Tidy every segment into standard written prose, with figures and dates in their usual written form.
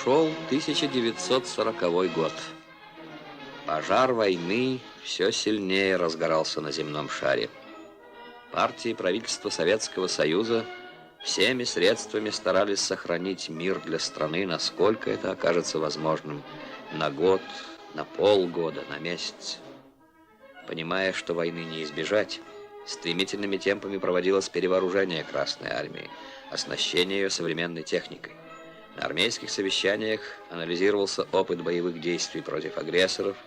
шел 1940 год. Пожар войны все сильнее разгорался на земном шаре. Партии и правительство Советского Союза всеми средствами старались сохранить мир для страны, насколько это окажется возможным, на год, на полгода, на месяц. Понимая, что войны не избежать, стремительными темпами проводилось перевооружение Красной Армии, оснащение ее современной техникой. На армейских совещаниях анализировался опыт боевых действий против агрессоров,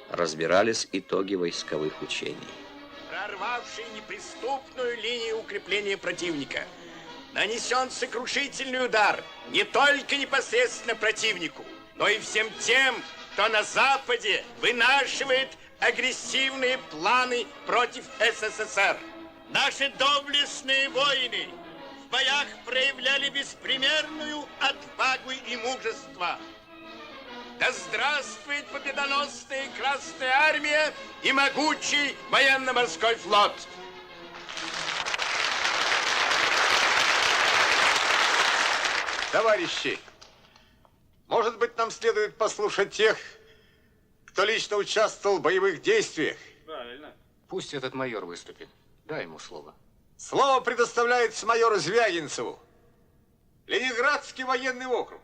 разбирались итоги войсковых учений. Прорвавший неприступную линию укрепления противника, нанесен сокрушительный удар не только непосредственно противнику, но и всем тем, кто на Западе вынашивает агрессивные планы против СССР. Наши доблестные воины в боях проявляли беспримерную отвагу и мужество. Да здравствует победоносная Красная Армия и могучий военно-морской флот! Товарищи, может быть, нам следует послушать тех, кто лично участвовал в боевых действиях? Правильно. Пусть этот майор выступит. Дай ему слово. Слово предоставляется майору Звягинцеву. Ленинградский военный округ.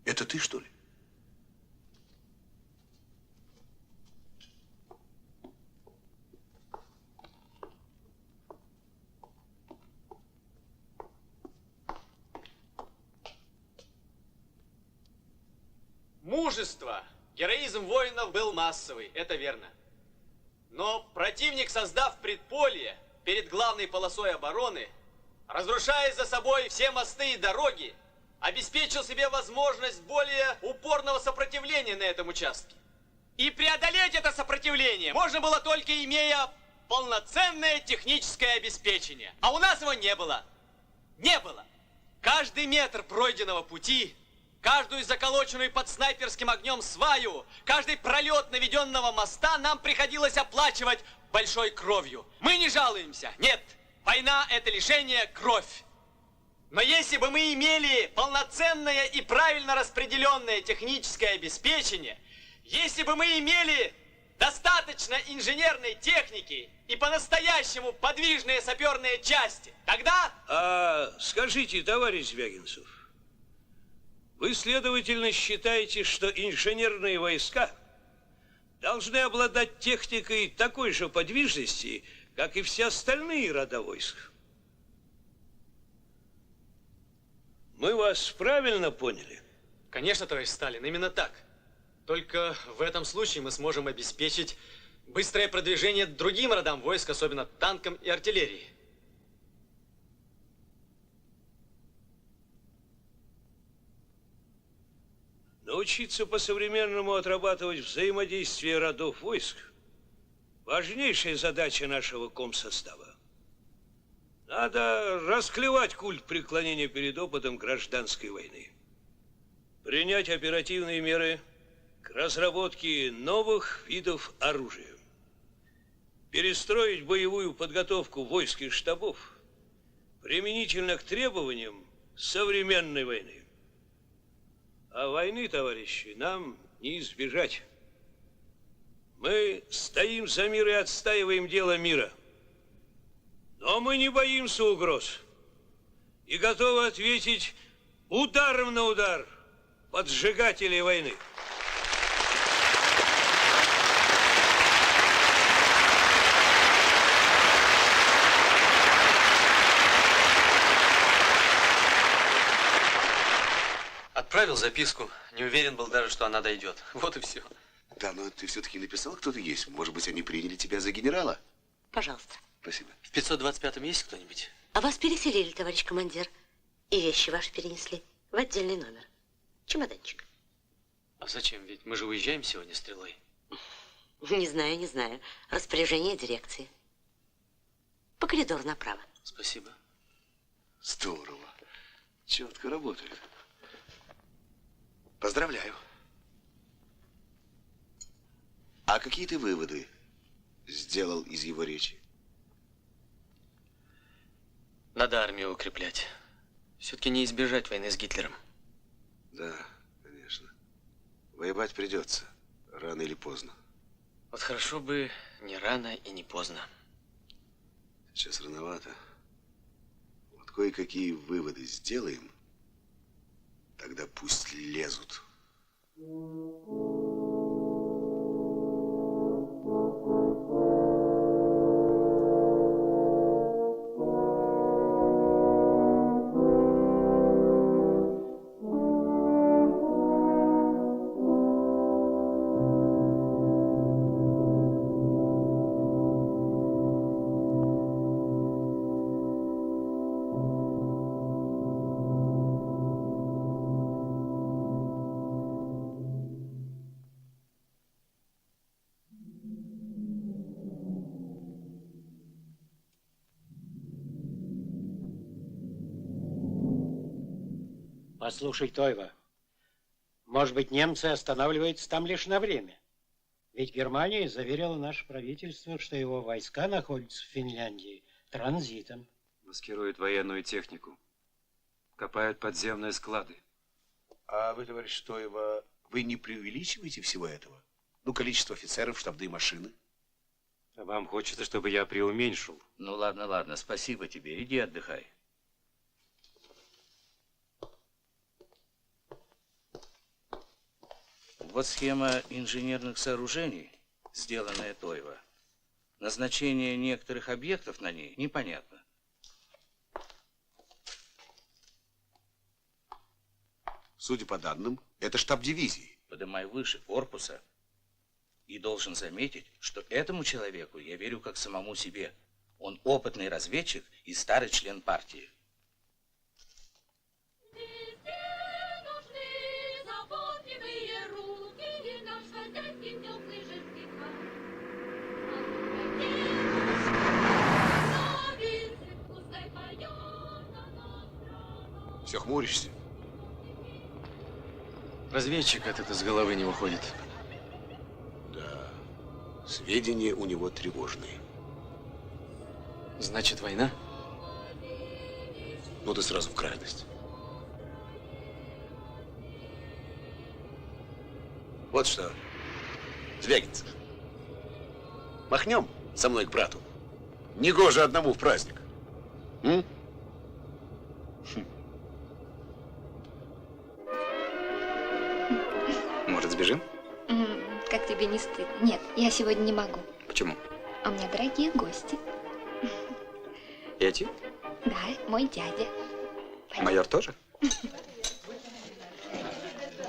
Это ты, что ли? Мужество, героизм воинов был массовый, это верно. Но противник, создав предполье перед главной полосой обороны, разрушая за собой все мосты и дороги, обеспечил себе возможность более упорного сопротивления на этом участке. И преодолеть это сопротивление можно было только имея полноценное техническое обеспечение. А у нас его не было. Не было. Каждый метр пройденного пути, каждую заколоченную под снайперским огнем сваю, каждый пролет наведенного моста нам приходилось оплачивать большой кровью. Мы не жалуемся. Нет, война – это лишение, кровь. Но если бы мы имели полноценное и правильно распределенное техническое обеспечение, если бы мы имели достаточно инженерной техники и по-настоящему подвижные саперные части, тогда... Скажите, товарищ Звягинцев, вы, следовательно, считаете, что инженерные войска должны обладать техникой такой же подвижности, как и все остальные рода войск? Мы вас правильно поняли? Конечно, товарищ Сталин, именно так. Только в этом случае мы сможем обеспечить быстрое продвижение другим родам войск, особенно танкам и артиллерии. Научиться по-современному отрабатывать взаимодействие родов войск – важнейшая задача нашего комсостава. Надо расклевать культ преклонения перед опытом гражданской войны. Принять оперативные меры к разработке новых видов оружия. Перестроить боевую подготовку войск и штабов применительно к требованиям современной войны. А войны, товарищи, нам не избежать. Мы стоим за мир и отстаиваем дело мира. Но мы не боимся угроз и готовы ответить ударом на удар поджигателей войны. Отправил записку, не уверен был даже, что она дойдет. Вот и все. Да, но ты все-таки написал, кто ты есть. Может быть, они приняли тебя за генерала? Пожалуйста. Спасибо. В 525-м есть кто-нибудь? А вас переселили, товарищ командир. И вещи ваши перенесли в отдельный номер. Чемоданчик. А зачем? Ведь мы же уезжаем сегодня стрелой. Не знаю, не знаю. Распоряжение дирекции. По коридору направо. Спасибо. Здорово. Четко работает. Поздравляю. А какие ты выводы сделал из его речи? Надо армию укреплять. Все-таки не избежать войны с Гитлером. Да, конечно. Воевать придется, рано или поздно. Вот хорошо бы не рано и не поздно. Сейчас рановато. Вот кое-какие выводы сделаем, тогда пусть лезут. Послушай, Тойва, может быть, немцы останавливаются там лишь на время. Ведь Германия заверила наше правительство, что его войска находятся в Финляндии транзитом. Маскируют военную технику. Копают подземные склады. А вы, товарищ Тойва, вы не преувеличиваете всего этого? Ну, количество офицеров, штабные машины. А вам хочется, чтобы я преуменьшил? Ну ладно, ладно, спасибо тебе. Иди отдыхай. Вот схема инженерных сооружений, сделанная Тойва. Назначение некоторых объектов на ней непонятно. Судя по данным, это штаб дивизии. Подымай выше корпуса. И должен заметить, что этому человеку я верю как самому себе. Он опытный разведчик и старый член партии. Все хмуришься? Разведчик этот из головы не выходит. Да, сведения у него тревожные. Значит, война? Ну ты сразу в крайность. Вот что, Звягинцев, махнем со мной к брату. Негоже одному в праздник. М? Может, сбежим? Как тебе не стыдно? Нет, я сегодня не могу. Почему? А у меня дорогие гости. Эти? Да, мой дядя. Майор тоже?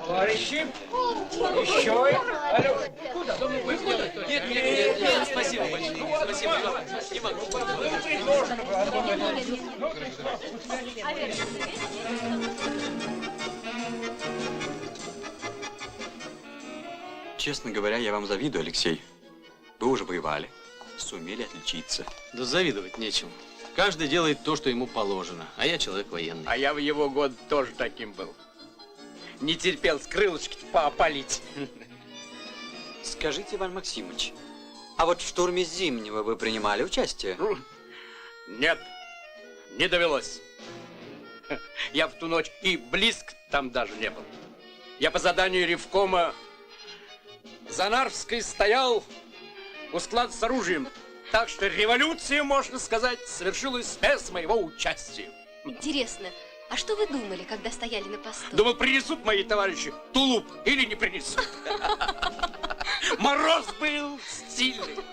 Товарищи, еще Нет, спасибо большое. Спасибо. Не могу. Честно говоря, я вам завидую, Алексей. Вы уже воевали, сумели отличиться. Да завидовать нечем. Каждый делает то, что ему положено, а я человек военный. А я в его год тоже таким был. Не терпел с крылышки поопалить. Скажите, Иван Максимович, а вот в штурме Зимнего вы принимали участие? Нет, не довелось. Я в ту ночь и близко там даже не был. Я по заданию ревкома за Нарвской стоял у склада с оружием. Так что революция, можно сказать, совершилась без моего участия. Интересно, а что вы думали, когда стояли на посту? Думал, принесут мои товарищи тулуп или не принесут. Мороз был стильный.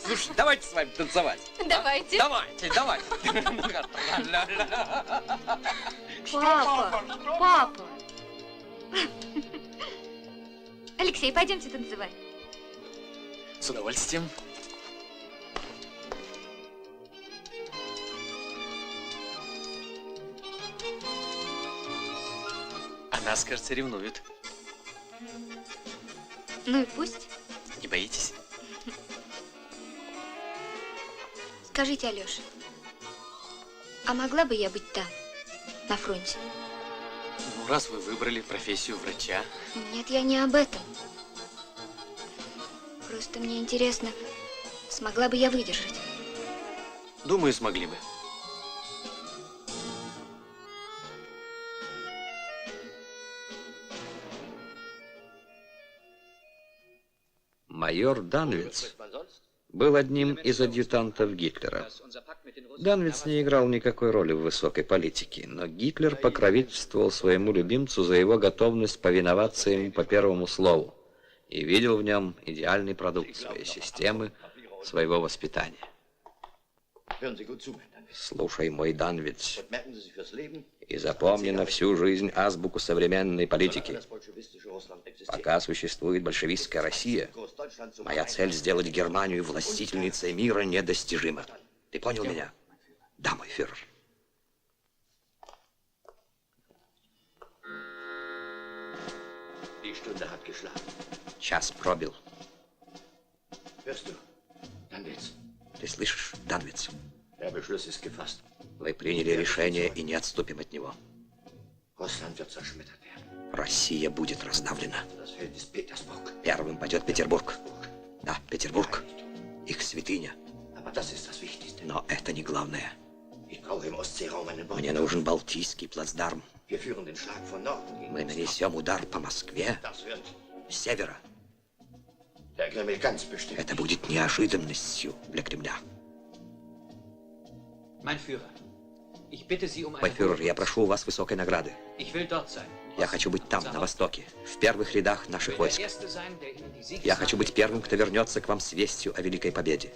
Слушай, давайте с вами танцевать. Давайте. Давайте. Папа. Алексей, пойдемте танцевать. С удовольствием. А нас, кажется, ревнуют. Ну и пусть. Не боитесь? Скажите, Алёша, а могла бы я быть там, на фронте? Ну, раз вы выбрали профессию врача. Нет, я не об этом. Просто мне интересно, смогла бы я выдержать? Думаю, смогли бы. Майор Данвиц был одним из адъютантов Гитлера. Данвиц не играл никакой роли в высокой политике, но Гитлер покровительствовал своему любимцу за его готовность повиноваться ему по первому слову и видел в нем идеальный продукт своей системы, своего воспитания. Слушай, мой Данвиц, и запомни на всю жизнь азбуку современной политики. Пока существует большевистская Россия, моя цель сделать Германию властительницей мира недостижима. Ты понял меня? Да, мой фюрер. Час пробил. Ты слышишь, Данвиц? Вы приняли решение и не отступим от него. Россия будет раздавлена. Первым пойдет Петербург. Да, Петербург. Их святыня. Но это не главное. Мне нужен Балтийский плацдарм. Мы нанесем удар по Москве с севера. Это будет неожиданностью для Кремля. Мой фюрер, я прошу у вас высокой награды. Я хочу быть там, на востоке, в первых рядах наших войск. Я хочу быть первым, кто вернется к вам с вестью о великой победе.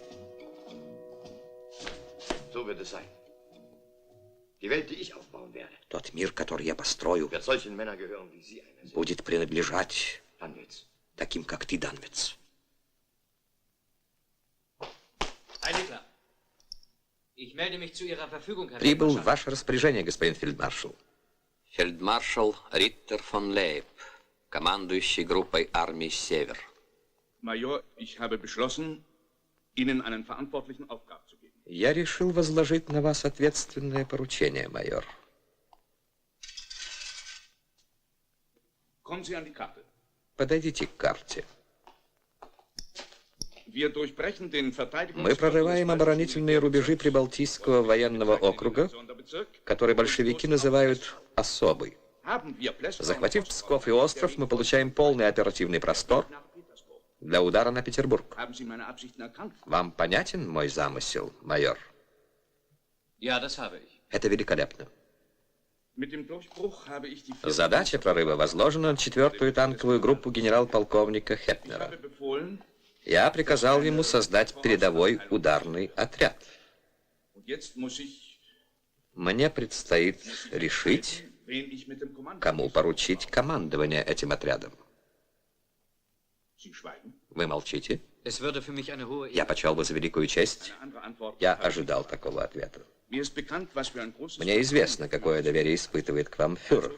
Тот мир, который я построю, будет принадлежать таким, как ты, Данвиц. Прибыл в ваше распоряжение, господин фельдмаршал. Фельдмаршал Риттер фон Лейб, командующий группой армий «Север». Майор, ich habe beschlossen, Ihnen einen verantwortlichen Auftrag zu geben. Я решил возложить на вас ответственное поручение, майор. Kommen Sie an die Karte. Подойдите к карте. Мы прорываем оборонительные рубежи Прибалтийского военного округа, который большевики называют «особый». Захватив Псков и остров, мы получаем полный оперативный простор для удара на Петербург. Вам понятен мой замысел, майор? Это великолепно. Задача прорыва возложена на 4-ю танковую группу генерал-полковника Хепнера. Я приказал ему создать передовой ударный отряд. Мне предстоит решить, кому поручить командование этим отрядом. Вы молчите? Я почел бы за великую честь. Я ожидал такого ответа. Мне известно, какое доверие испытывает к вам фюрер.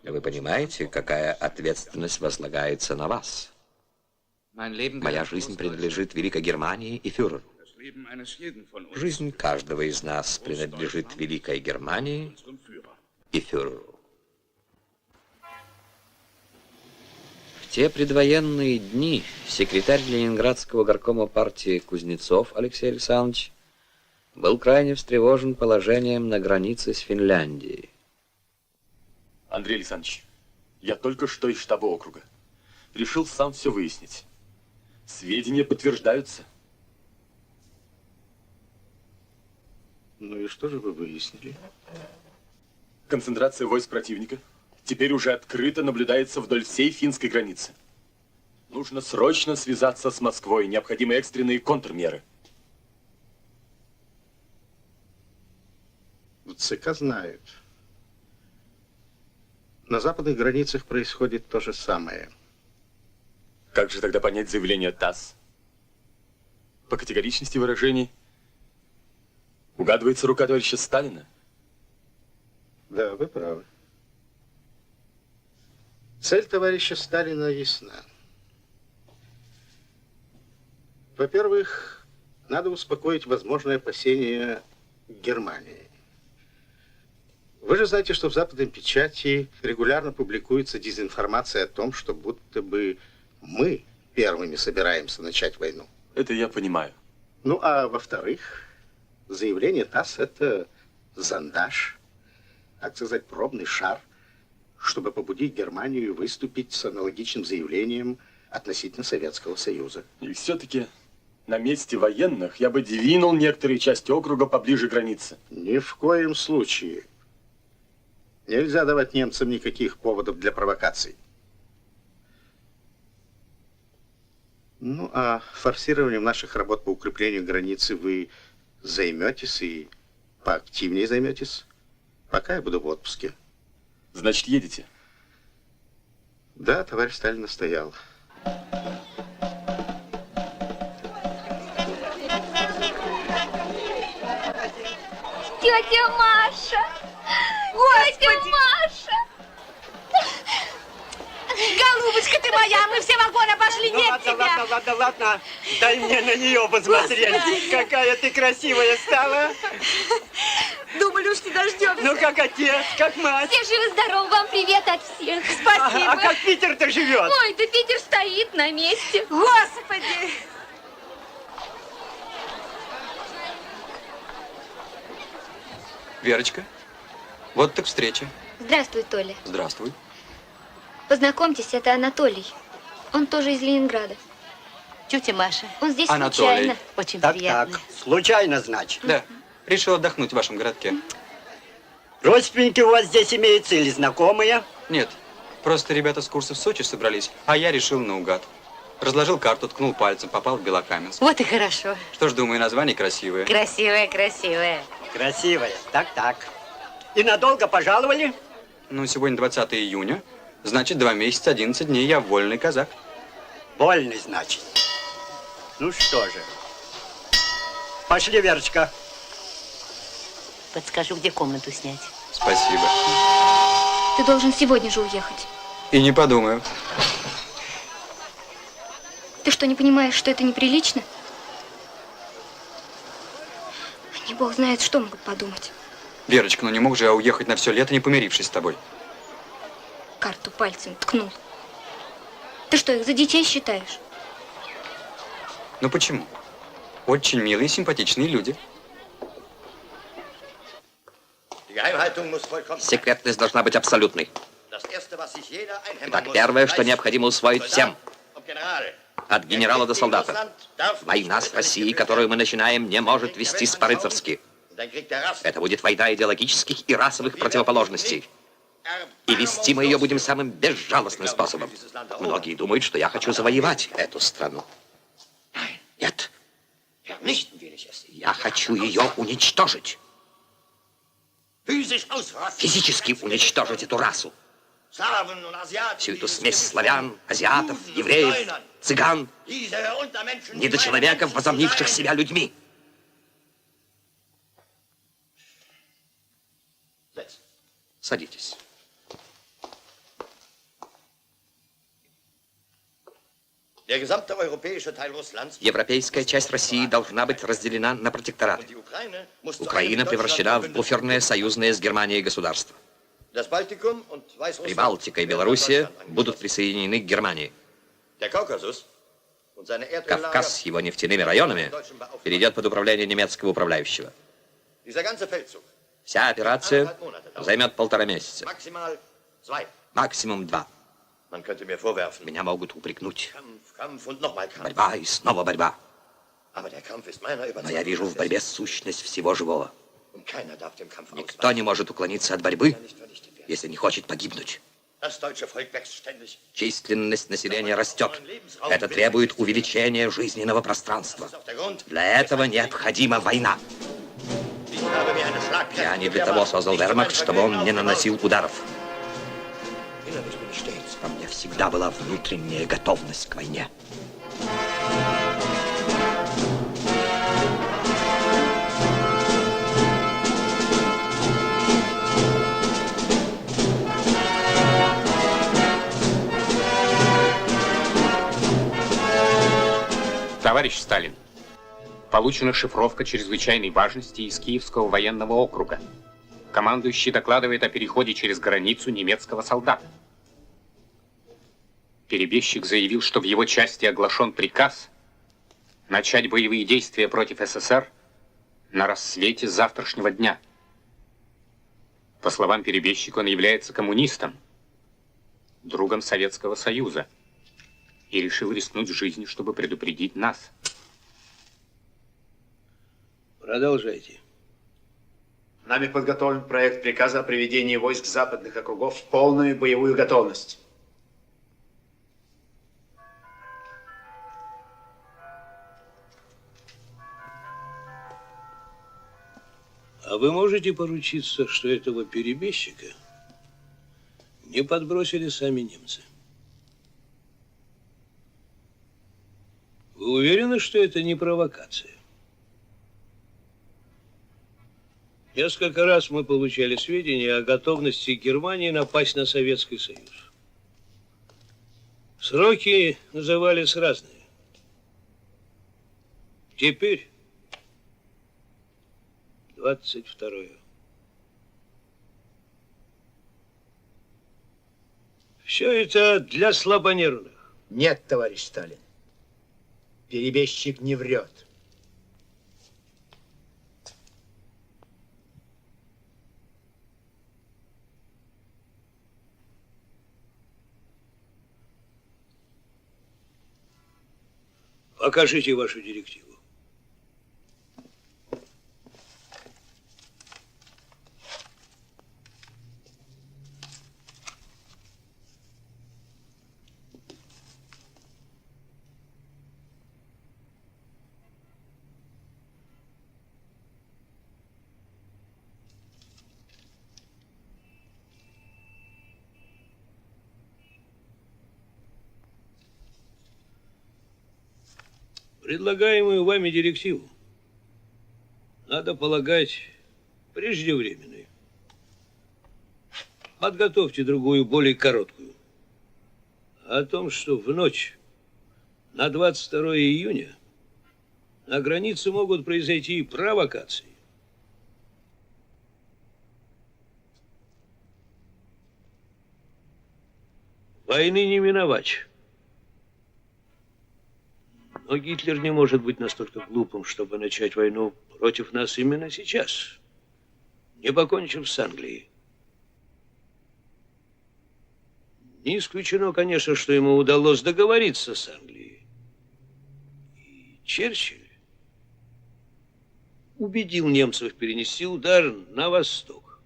Вы понимаете, какая ответственность возлагается на вас? Моя жизнь принадлежит Великой Германии и фюреру. Жизнь каждого из нас принадлежит Великой Германии и фюреру. В те предвоенные дни секретарь Ленинградского горкома партии Кузнецов Алексей Александрович был крайне встревожен положением на границе с Финляндией. Андрей Александрович, я только что из штаба округа. Решил сам все выяснить. Сведения подтверждаются. Ну и что же вы выяснили? Концентрация войск противника теперь уже открыто наблюдается вдоль всей финской границы. Нужно срочно связаться с Москвой. Необходимы экстренные контрмеры. ЦК знают. На западных границах происходит то же самое. Как же тогда понять заявление ТАСС? По категоричности выражений угадывается рука товарища Сталина. Да, вы правы. Цель товарища Сталина ясна. Во-первых, надо успокоить возможное опасение Германии. Вы же знаете, что в западной печати регулярно публикуется дезинформация о том, что будто бы мы первыми собираемся начать войну. Это я понимаю. Ну, а во-вторых, заявление ТАСС – это зондаж, так сказать, пробный шар, чтобы побудить Германию выступить с аналогичным заявлением относительно Советского Союза. И все-таки на месте военных я бы двинул некоторые части округа поближе к границе. Ни в коем случае. Нельзя давать немцам никаких поводов для провокаций. Ну, а форсированием наших работ по укреплению границы вы займетесь и поактивнее займетесь, пока я буду в отпуске. Значит, едете? Да, товарищ Сталин настоял. Тетя Маша! Тетя Маша! Голубочка ты моя, мы все вагоны обошли, Ну, нет ладно, тебя. ладно. Дай мне на нее посмотреть. Господи. Какая ты красивая стала. Думали, уж не дождемся. Ну, как отец, как мать. Все живы-здоровы, вам привет от всех. Спасибо. А как Питер-то живет? Ой, да Питер стоит на месте. Господи! Верочка, вот так встреча. Здравствуй, Толя. Здравствуй. Познакомьтесь, это Анатолий. Он тоже из Ленинграда. Тетя Маша. Он здесь Анатолий. случайно. Очень Так, приятно. случайно, значит. Да, решил отдохнуть в вашем городке. Родственники у вас здесь имеются или знакомые? Нет, просто ребята с курса в Сочи собрались, а я решил наугад. Разложил карту, ткнул пальцем, попал в Белокаменск. Вот и хорошо. Что ж, думаю, название красивое. Красивая, красивая. Красивая, так. И надолго пожаловали? Ну, сегодня 20 июня, значит, 2 месяца, 11 дней я вольный казак. Вольный, значит. Ну что же. Пошли, Верочка. Подскажу, где комнату снять. Спасибо. Ты должен сегодня же уехать. И не подумаю. Ты что, не понимаешь, что это неприлично? Они, бог знает, что могут подумать. Верочка, ну не мог же я уехать на все лето, не помирившись с тобой. Карту пальцем ткнул. Ты что, их за детей считаешь? Ну почему? Очень милые и симпатичные люди. Секретность должна быть абсолютной. Итак, первое, что необходимо усвоить всем. От генерала до солдата. Война с Россией, которую мы начинаем, не может вестись по-рыцарски. Это будет война идеологических и расовых противоположностей. И вести мы ее будем самым безжалостным способом. Многие думают, что я хочу завоевать эту страну. Нет. Я хочу ее уничтожить. Физически уничтожить эту расу. Всю эту смесь славян, азиатов, евреев, цыган, недочеловеков, возомнивших себя людьми. Садитесь. Европейская часть России должна быть разделена на протектораты. Украина превращена в буферное союзное с Германией государство. Прибалтика и Белоруссия будут присоединены к Германии. Кавказ с его нефтяными районами перейдет под управление немецкого управляющего. Вся операция займет 1,5 месяца. Максимум 2. Меня могут упрекнуть. Борьба и снова борьба. Но я вижу в борьбе сущность всего живого. Никто не может уклониться от борьбы, если не хочет погибнуть. Численность населения растет. Это требует увеличения жизненного пространства. Для этого необходима война. Я не для того создал вермахт, чтобы он не наносил ударов. Во мне всегда была внутренняя готовность к войне. Товарищ Сталин, получена шифровка чрезвычайной важности из Киевского военного округа. Командующий докладывает о переходе через границу немецкого солдата. Перебежчик заявил, что в его части оглашен приказ начать боевые действия против СССР на рассвете завтрашнего дня. По словам перебежчика, он является коммунистом, другом Советского Союза. и решил рискнуть жизнью, чтобы предупредить нас. Продолжайте. Нами подготовлен проект приказа о приведении войск западных округов в полную боевую готовность. А вы можете поручиться, что этого перебежчика не подбросили сами немцы? Вы уверены, что это не провокация? Несколько раз мы получали сведения о готовности Германии напасть на Советский Союз. Сроки назывались разные. Теперь 22-е. Все это для слабонервных. Нет, товарищ Сталин. Перебежчик не врет. Покажите вашу директиву. Предлагаемую вами директиву, надо полагать, преждевременной. Подготовьте другую, более короткую. О том, что в ночь на 22 июня на границе могут произойти провокации. Войны не миновать. Но Гитлер не может быть настолько глупым, чтобы начать войну против нас именно сейчас, не покончив с Англией. Не исключено, конечно, что ему удалось договориться с Англией. И Черчилль убедил немцев перенести удар на восток.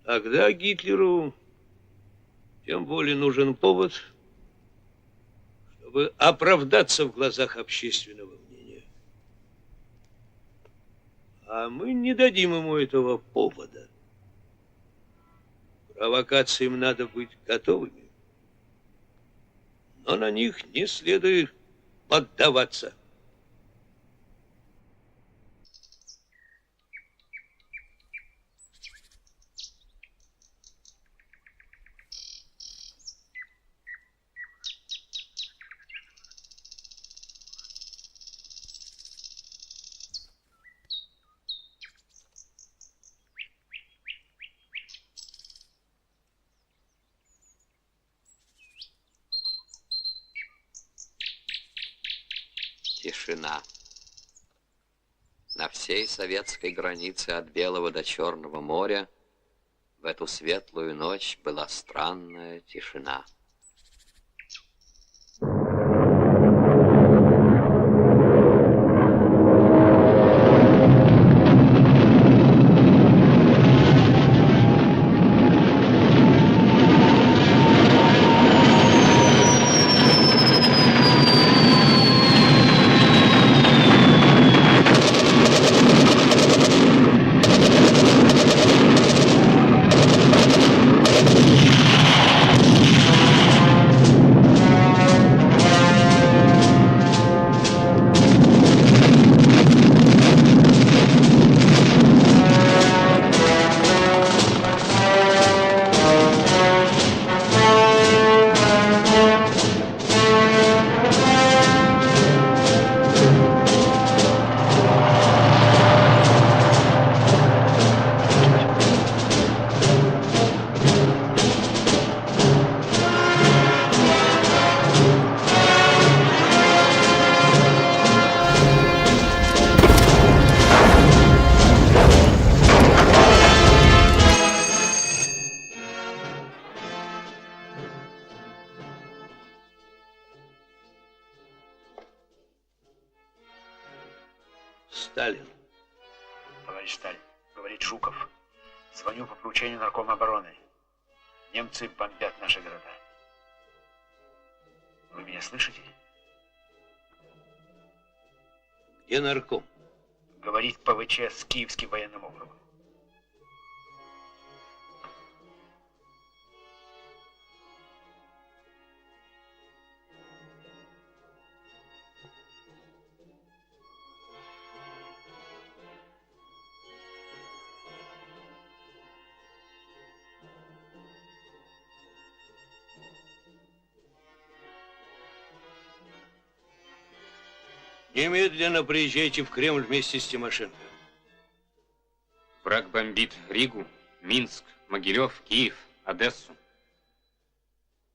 Тогда Гитлеру тем более нужен повод, чтобы оправдаться в глазах общественного мнения. А мы не дадим ему этого повода. Провокациям надо быть готовыми, но на них не следует поддаваться. Тишина. На всей советской границе от Белого до Черного моря в эту светлую ночь была странная тишина. Сталин. Товарищ Сталин, говорит Жуков. Звоню по поручению наркома обороны. Немцы бомбят наши города. Вы меня слышите? Где нарком? Говорит ПВЧ с Киевским военным округом. Немедленно приезжайте в Кремль вместе с Тимошенко. Враг бомбит Ригу, Минск, Могилев, Киев, Одессу.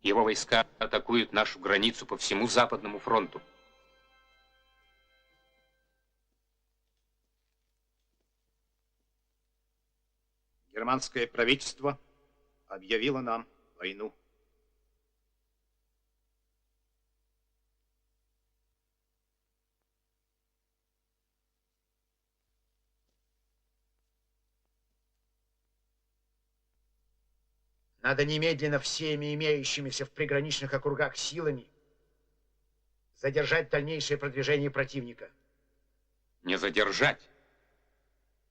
Его войска атакуют нашу границу по всему Западному фронту. Германское правительство объявило нам войну. Надо немедленно всеми имеющимися в приграничных округах силами задержать дальнейшее продвижение противника. Не задержать,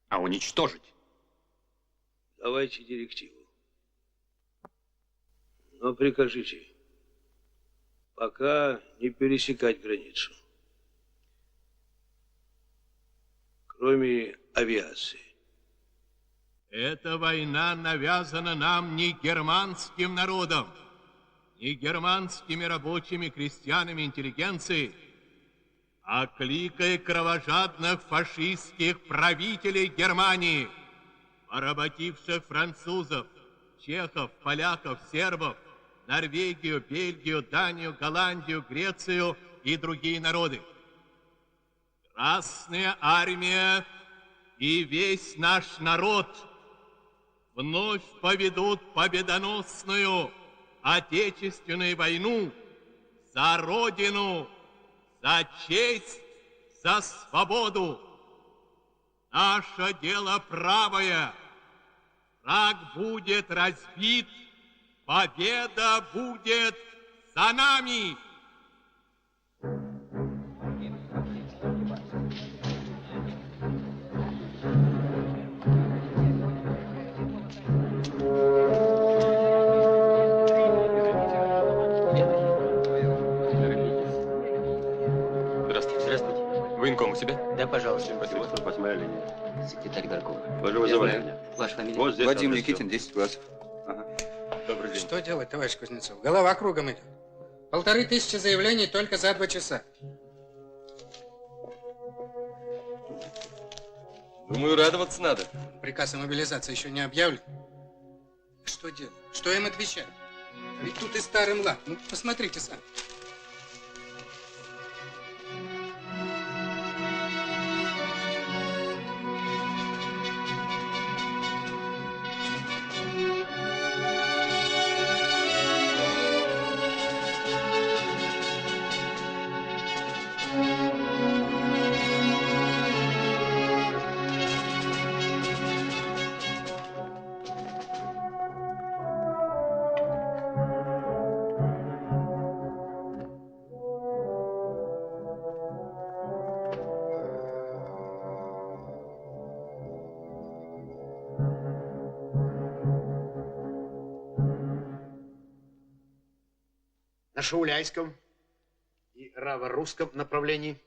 а уничтожить. Давайте директиву. Но прикажите, пока не пересекать границу. Кроме авиации. Эта война навязана нам не германским народом, не германскими рабочими, крестьянами, интеллигенцией, а кликой кровожадных фашистских правителей Германии, поработивших французов, чехов, поляков, сербов, Норвегию, Бельгию, Данию, Голландию, Грецию и другие народы. Красная армия и весь наш народ вновь поведут победоносную Отечественную войну за Родину, за честь, за свободу. Наше дело правое. Враг будет разбит, победа будет за нами. Военком у себя? Да, пожалуйста. Спасибо. 8-я линия. Секретарь Горкова. Ваша фамилия? Вот Владимир Никитин, 10 классов. Ага. Добрый день. Что делать, товарищ Кузнецов? Голова кругом идет. 1500 заявлений только за 2 часа. Думаю, радоваться надо. Приказ о мобилизации еще не объявлен. Что делать? Что им отвечать? Ведь тут и старый млад. Ну, посмотрите сами. На Шауляйском и Раворусском направлении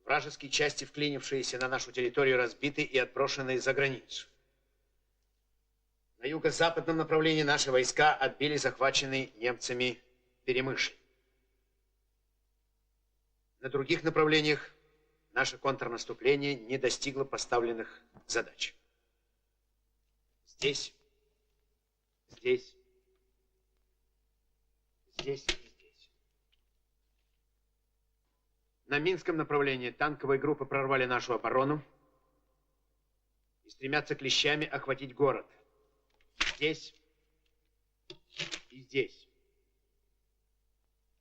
вражеские части, вклинившиеся на нашу территорию, разбиты и отброшены за границу. На юго-западном направлении наши войска отбили захваченный немцами Перемышль. На других направлениях наше контрнаступление не достигло поставленных задач. Здесь, здесь, здесь и здесь. На Минском направлении танковые группы прорвали нашу оборону и стремятся клещами охватить город. Здесь и здесь.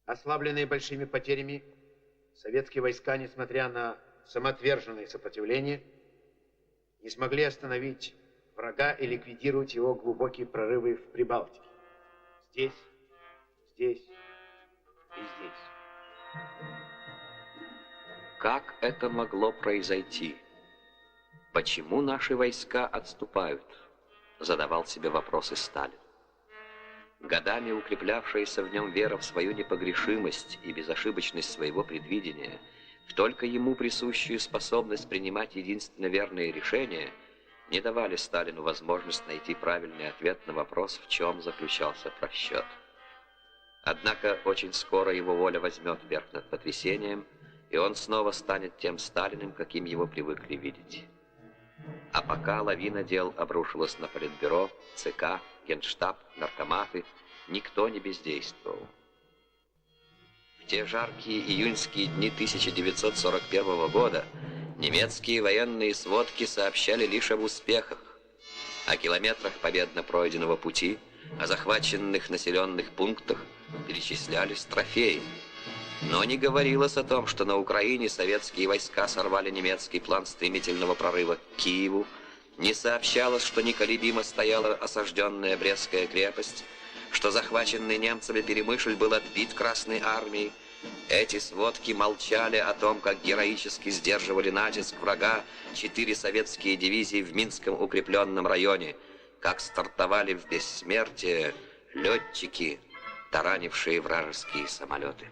Ослабленные большими потерями, советские войска, несмотря на самоотверженное сопротивление не смогли остановить врага и ликвидировать его глубокие прорывы в Прибалтике. Здесь, здесь и здесь. Как это могло произойти? Почему наши войска отступают? Задавал себе вопросы Сталин. Годами укреплявшаяся в нем вера в свою непогрешимость и безошибочность своего предвидения, в только ему присущую способность принимать единственно верные решения, не давали Сталину возможность найти правильный ответ на вопрос, в чем заключался просчет. Однако очень скоро его воля возьмет верх над потрясением, и он снова станет тем Сталиным, каким его привыкли видеть. А пока лавина дел обрушилась на Политбюро, ЦК, Генштаб, наркоматы, никто не бездействовал. В те жаркие июньские дни 1941 года немецкие военные сводки сообщали лишь об успехах, о километрах победно пройденного пути, о захваченных населенных пунктах перечислялись трофеи. Но не говорилось о том, что на Украине советские войска сорвали немецкий план стремительного прорыва к Киеву, не сообщалось, что неколебимо стояла осажденная Брестская крепость, что захваченный немцами Перемышль был отбит Красной армией. Эти сводки молчали о том, как героически сдерживали натиск врага 4 советские дивизии в Минском укрепленном районе, как стартовали в бессмертие летчики, таранившие вражеские самолеты.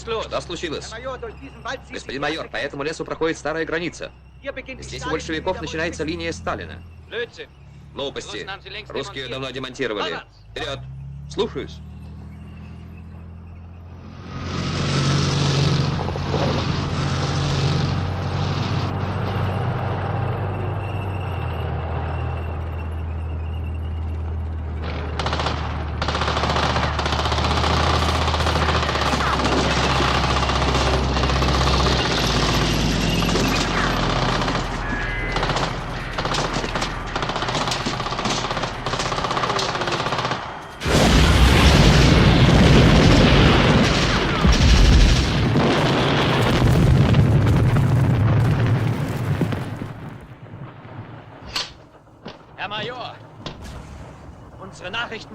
Что случилось? Господин майор, по этому лесу проходит старая граница. Здесь у большевиков начинается линия Сталина. Глупости. Русские ее давно демонтировали. Вперед! Слушаюсь.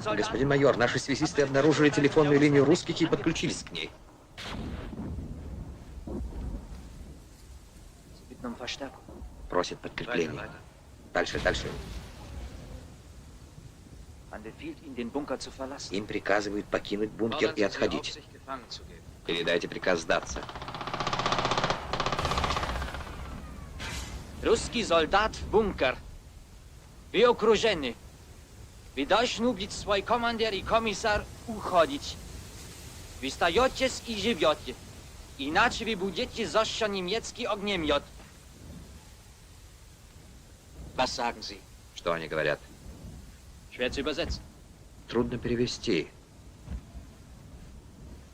Господин майор, наши связисты обнаружили телефонную линию русских и подключились к ней. Просит подкрепление. Дальше, дальше. Им приказывают покинуть бункер и отходить. Передайте приказ сдаться. Русский солдат в бункер. Вы окружены. Вы должны быть свой командир и комиссар уходить. Вы остаетесь и живете. Иначе вы будете защищен немецкий огнемет. Was sagen Sie? Что они говорят? Schwer zu übersetzen. Трудно перевести.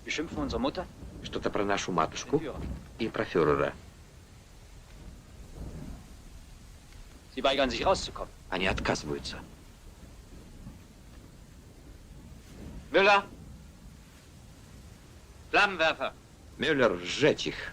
Beschimpfen unsere Mutter? Что-то про нашу матушку и про фюрера. Sie weigern sich rauszukommen. Они отказываются. Müller! Flammenwerfer! Мюллер, сжечь их.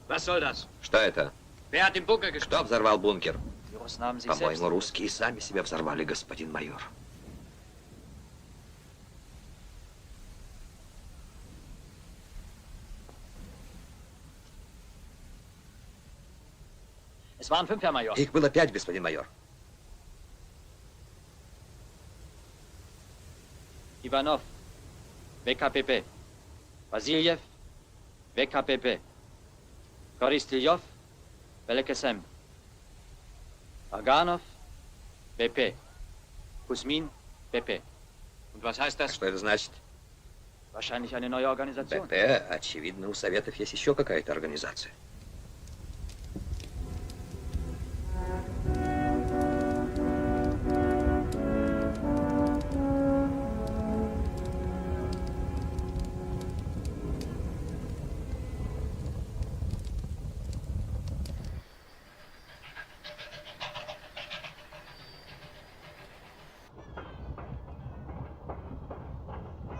Was soll das? Что это? Wer hat den Bunker gestürmt? Кто взорвал бункер? Die Russen haben sich По-моему, selbst... русские сами себя взорвали, господин майор. Es waren 5, Herr Major. Их было 5, господин майор. Ivanov, ВКПП. Васильев, ВКПП. Koristelyov, ВЛКСМ. Аганов, ВП. Кузьмин, ВП. Und was heißt das? Что это значит? Wahrscheinlich eine neue Organisation. ВП, очевидно, у Советов есть еще какая-то организация.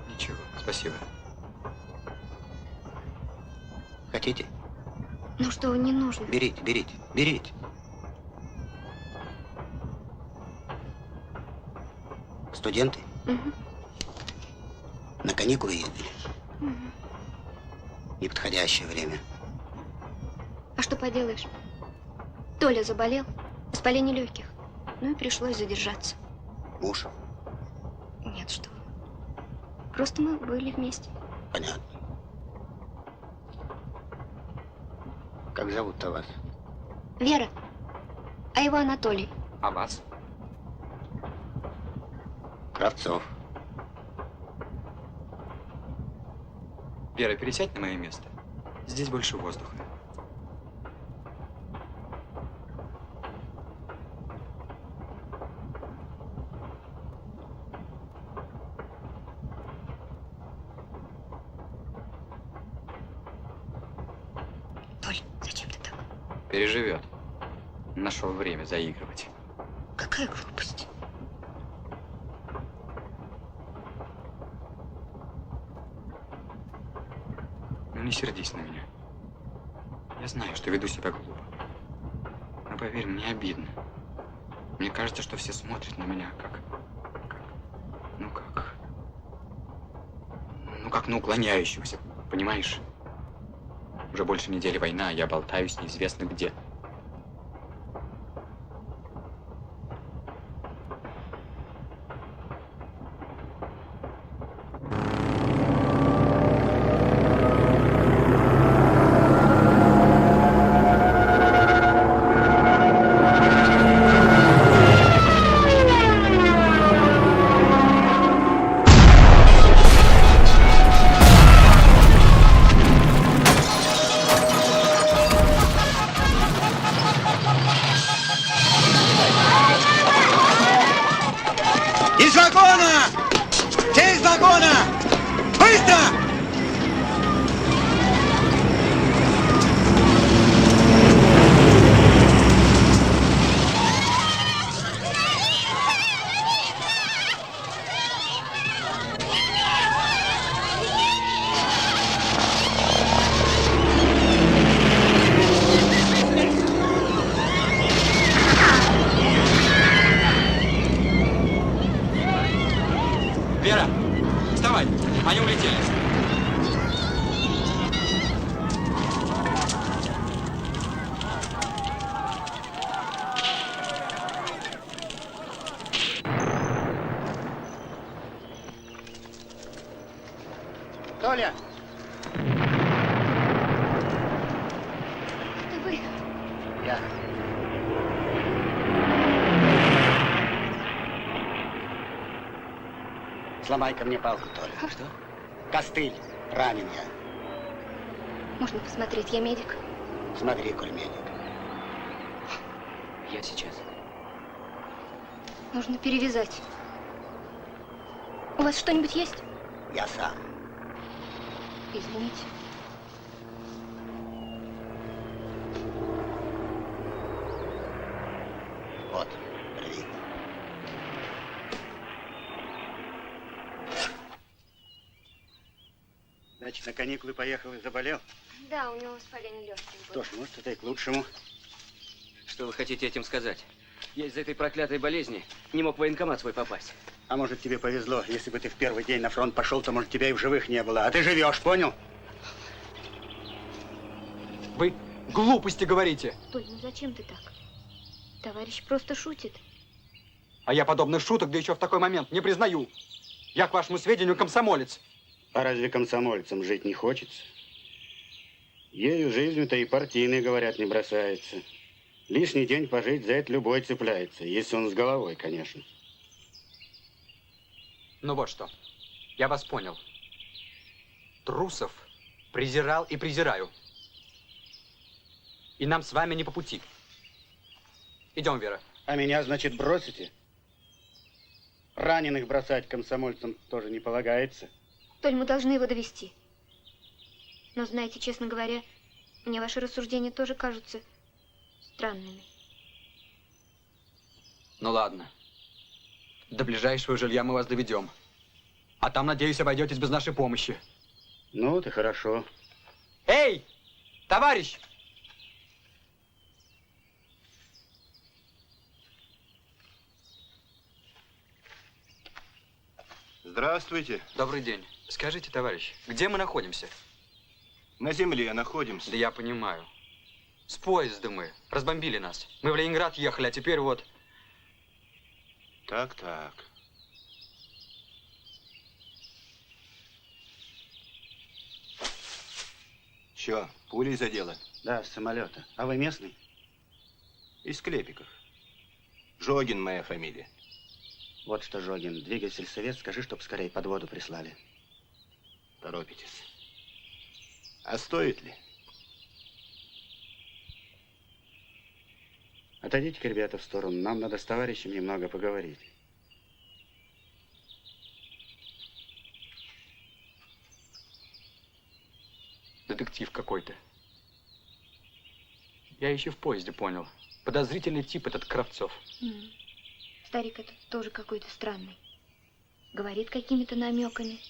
Ничего, спасибо. Хотите? Ну что, не нужно. Берите, берите, берите. Студенты? Угу. На каникулы ездили. Угу. Неподходящее время. А что поделаешь? Толя заболел, воспаление легких. Ну и пришлось задержаться. Муж? Нет, что вы. Просто мы были вместе. Понятно. Как зовут-то вас? Вера. А его Анатолий. А вас? Кравцов. Вера, пересядь на мое место. Здесь больше воздуха. Толь, зачем ты так? Переживет. Нашел время заигрывать. Какая глупость. Ну не сердись на меня. Я знаю, что веду себя глупо. Но поверь, мне обидно. Мне кажется, что все смотрят на меня как на уклоняющегося, понимаешь? Уже больше недели война, а я болтаюсь неизвестно где. Из вагона! Все из вагона! Быстро! Вера, вставай, они улетели. Толя! Это вы? Я. Сломай-ка мне палку, Толя. Что? Костыль. Ранен я. Можно посмотреть, я медик. Смотри, коль медик. Я сейчас. Нужно перевязать. У вас что-нибудь есть? Я сам. Извините. Вот, рви. Значит, на каникулы поехал и заболел? Да, у него воспаление легких было. Что ж, может, это и к лучшему. Что вы хотите этим сказать? Я из-за этой проклятой болезни не мог в военкомат свой попасть. А может, тебе повезло. Если бы ты в первый день на фронт пошел, то, может, тебя и в живых не было. А ты живешь, понял? Вы глупости говорите. Толь, ну зачем ты так? Товарищ просто шутит. А я подобных шуток, да еще в такой момент, не признаю. Я, к вашему сведению, комсомолец. А разве комсомольцам жить не хочется? Ею жизнью-то и партийные, говорят, не бросается. Лишний день пожить за это любой цепляется, если он с головой, конечно. Ну вот что, я вас понял. Трусов презирал и презираю. И нам с вами не по пути. Идем, Вера. А меня, значит, бросите? Раненых бросать комсомольцам тоже не полагается. Толь, мы должны его довести. Но, знаете, честно говоря, мне ваши рассуждения тоже кажутся странными. Ну ладно. До ближайшего жилья мы вас доведем. А там, надеюсь, обойдетесь без нашей помощи. Ну, вот и хорошо. Эй, товарищ! Здравствуйте. Добрый день. Скажите, товарищ, где мы находимся? На земле находимся. Да я понимаю. С поезда мы. Разбомбили нас. Мы в Ленинград ехали, а теперь вот... Так. Чё, пулей задело? Да, с самолета. А вы местный? Из Клепиков. Жогин моя фамилия. Вот что, Жогин, двигай в сельсовет, скажи, чтоб скорее подводу прислали. Торопитесь. А стоит ли? Отойдите-ка, ребята, в сторону. Нам надо с товарищем немного поговорить. Детектив какой-то. Я еще в поезде понял. Подозрительный тип этот Кравцов. Старик этот тоже какой-то странный. Говорит какими-то намеками.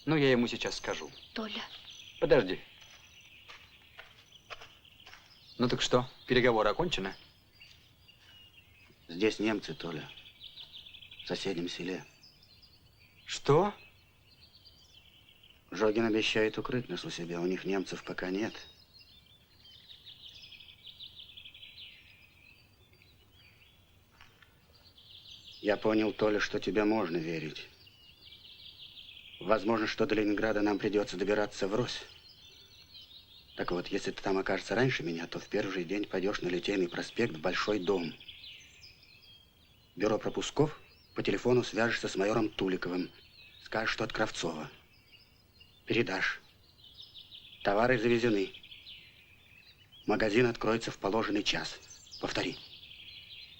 Ну, я ему сейчас скажу. Толя. Подожди. Ну так что, переговоры окончены? Здесь немцы, Толя. В соседнем селе. Что? Жогин обещает укрыть нас у себя. У них немцев пока нет. Я понял, Толя, что тебе можно верить. Возможно, что до Ленинграда нам придется добираться врозь. Так вот, если ты там окажешься раньше меня, то в первый же день пойдешь на Литейный проспект в Большой дом. Бюро пропусков, по телефону свяжешься с майором Туликовым. Скажешь, что от Кравцова. Передашь. Товары завезены. Магазин откроется в положенный час. Повтори.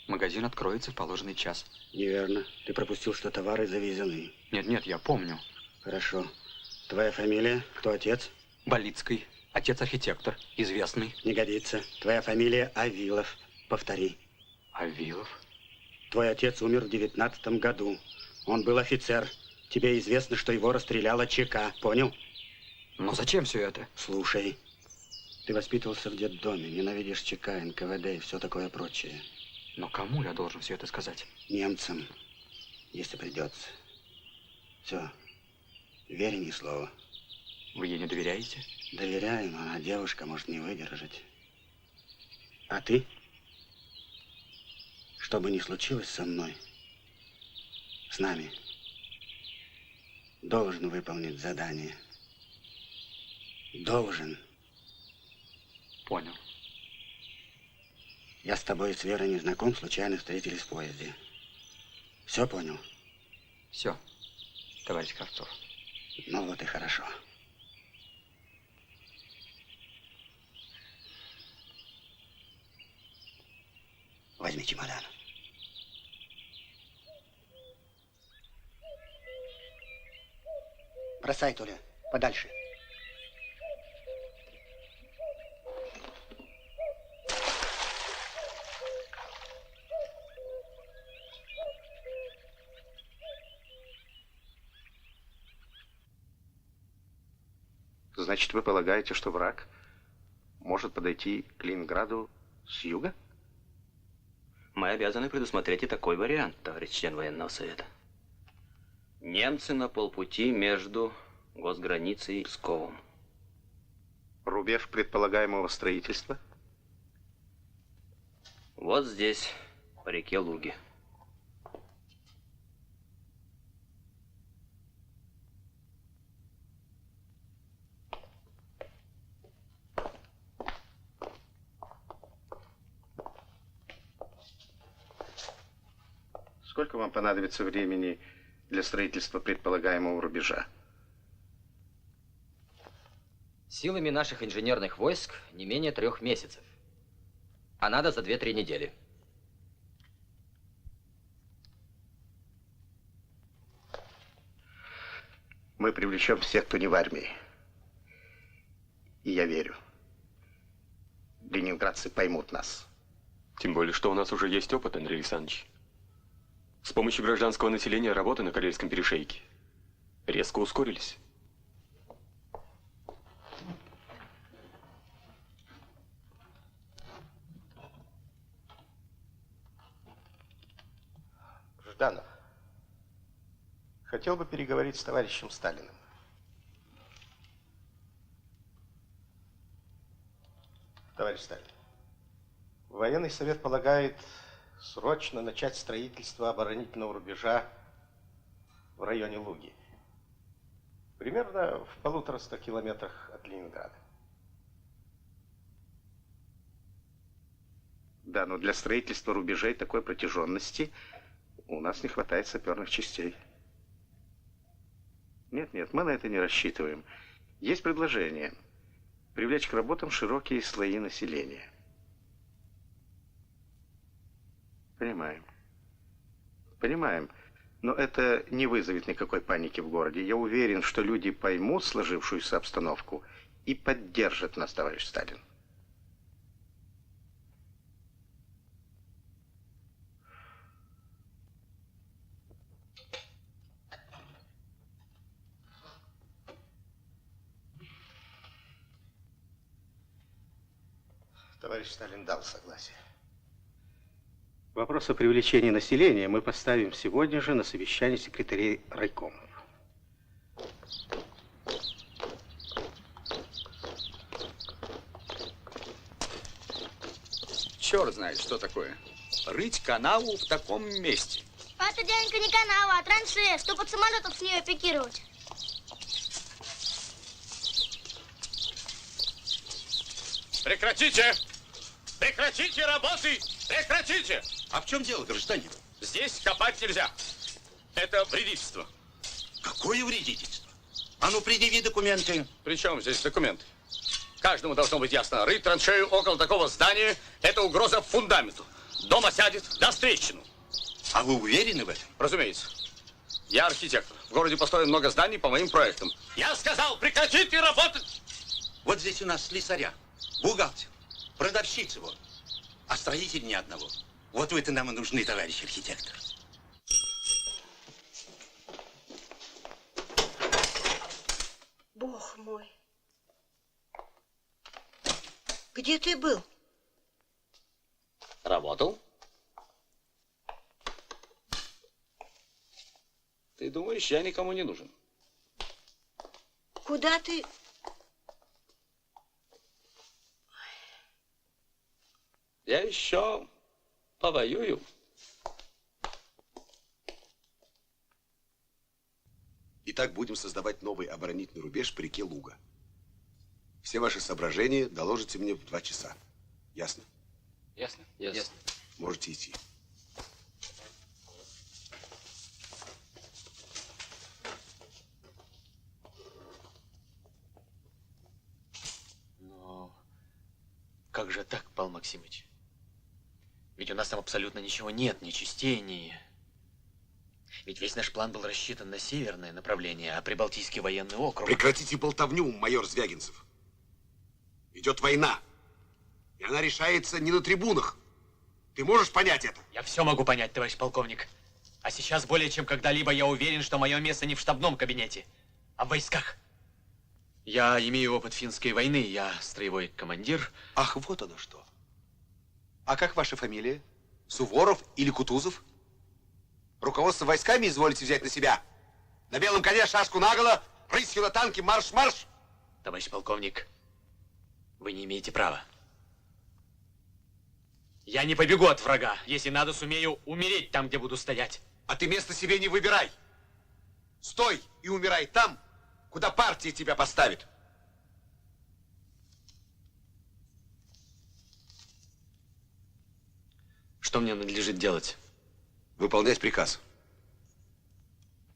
Магазин откроется в положенный час. Неверно. Ты пропустил, что товары завезены. Нет, я помню. Хорошо. Твоя фамилия? Кто отец? Болицкий. Отец архитектор. Известный. Не годится. Твоя фамилия Авилов. Повтори. Авилов? Твой отец умер в 19-м году. Он был офицер. Тебе известно, что его расстреляла ЧК. Понял? Но зачем все это? Слушай. Ты воспитывался в детдоме. Ненавидишь ЧК, НКВД и все такое прочее. Но кому я должен все это сказать? Немцам, если придется. Все. Верь ни слова. Вы ей не доверяете? Доверяю, но она девушка, может не выдержать. А ты? Что бы ни случилось со мной, с нами, должен выполнить задание. Должен. Понял. Я с тобой, с Верой, не знаком, случайно встретились в поезде. Все понял? Все, товарищ Кравцов. Ну вот и хорошо. Возьми чемодан. Бросай, Толя, подальше. Значит, вы полагаете, что враг может подойти к Ленинграду с юга? Мы обязаны предусмотреть и такой вариант, товарищ член военного совета. Немцы на полпути между госграницей и Псковом. Рубеж предполагаемого строительства? Вот здесь, по реке Луги. Сколько вам понадобится времени для строительства предполагаемого рубежа? Силами наших инженерных войск не менее 3 месяцев. А надо за 2-3 недели. Мы привлечем всех, кто не в армии. И я верю, ленинградцы поймут нас. Тем более, что у нас уже есть опыт, Андрей Александрович. С помощью гражданского населения работы на Карельском перешейке резко ускорились. Жданов, хотел бы переговорить с товарищем Сталиным. Товарищ Сталин, военный совет полагает срочно начать строительство оборонительного рубежа в районе Луги. Примерно в 150 километрах от Ленинграда. Да, но для строительства рубежей такой протяженности у нас не хватает саперных частей. Нет, мы на это не рассчитываем. Есть предложение привлечь к работам широкие слои населения. Понимаем. Но это не вызовет никакой паники в городе. Я уверен, что люди поймут сложившуюся обстановку и поддержат нас, товарищ Сталин. Товарищ Сталин дал согласие. Вопрос о привлечении населения мы поставим сегодня же на совещании секретарей райкомов. Черт знает, что такое. Рыть канаву в таком месте. Это, дяденька, не канава, а траншея, чтобы от самолетов с нее пикировать. Прекратите! Прекратите работы! Прекратите! А в чем дело, гражданин? Здесь копать нельзя. Это вредительство. Какое вредительство? А ну, предъяви документы. При чем здесь документы? Каждому должно быть ясно. Рыть траншею около такого здания – это угроза фундаменту. Дом осядет, даст трещину. А вы уверены в этом? Разумеется. Я архитектор. В городе построено много зданий по моим проектам. Я сказал, прекратите работать! Вот здесь у нас слесаря, бухгалтер, продавщица вот, а строитель ни одного. Вот вы-то нам и нужны, товарищ архитектор. Бог мой. Где ты был? Работал. Ты думаешь, я никому не нужен? Куда ты? Я еще повоюю. Итак, будем создавать новый оборонительный рубеж по реке Луга. Все ваши соображения доложите мне в 2 часа. Ясно? Ясно. Ясно. Можете идти. Но как же так, Павел Максимович? Ведь у нас там абсолютно ничего нет, ни частей, ни... Ведь весь наш план был рассчитан на северное направление, а Прибалтийский военный округ... Прекратите болтовню, майор Звягинцев. Идет война. И она решается не на трибунах. Ты можешь понять это? Я все могу понять, товарищ полковник. А сейчас более чем когда-либо я уверен, что мое место не в штабном кабинете, а в войсках. Я имею опыт финской войны, я строевой командир. Ах, вот оно что. А как ваша фамилия? Суворов или Кутузов? Руководство войсками изволите взять на себя? На белом коне, шашку наголо, рысью на танке, марш-марш! Товарищ полковник, вы не имеете права. Я не побегу от врага. Если надо, сумею умереть там, где буду стоять. А ты место себе не выбирай. Стой и умирай там, куда партия тебя поставит. Что мне надлежит делать? Выполнять приказ.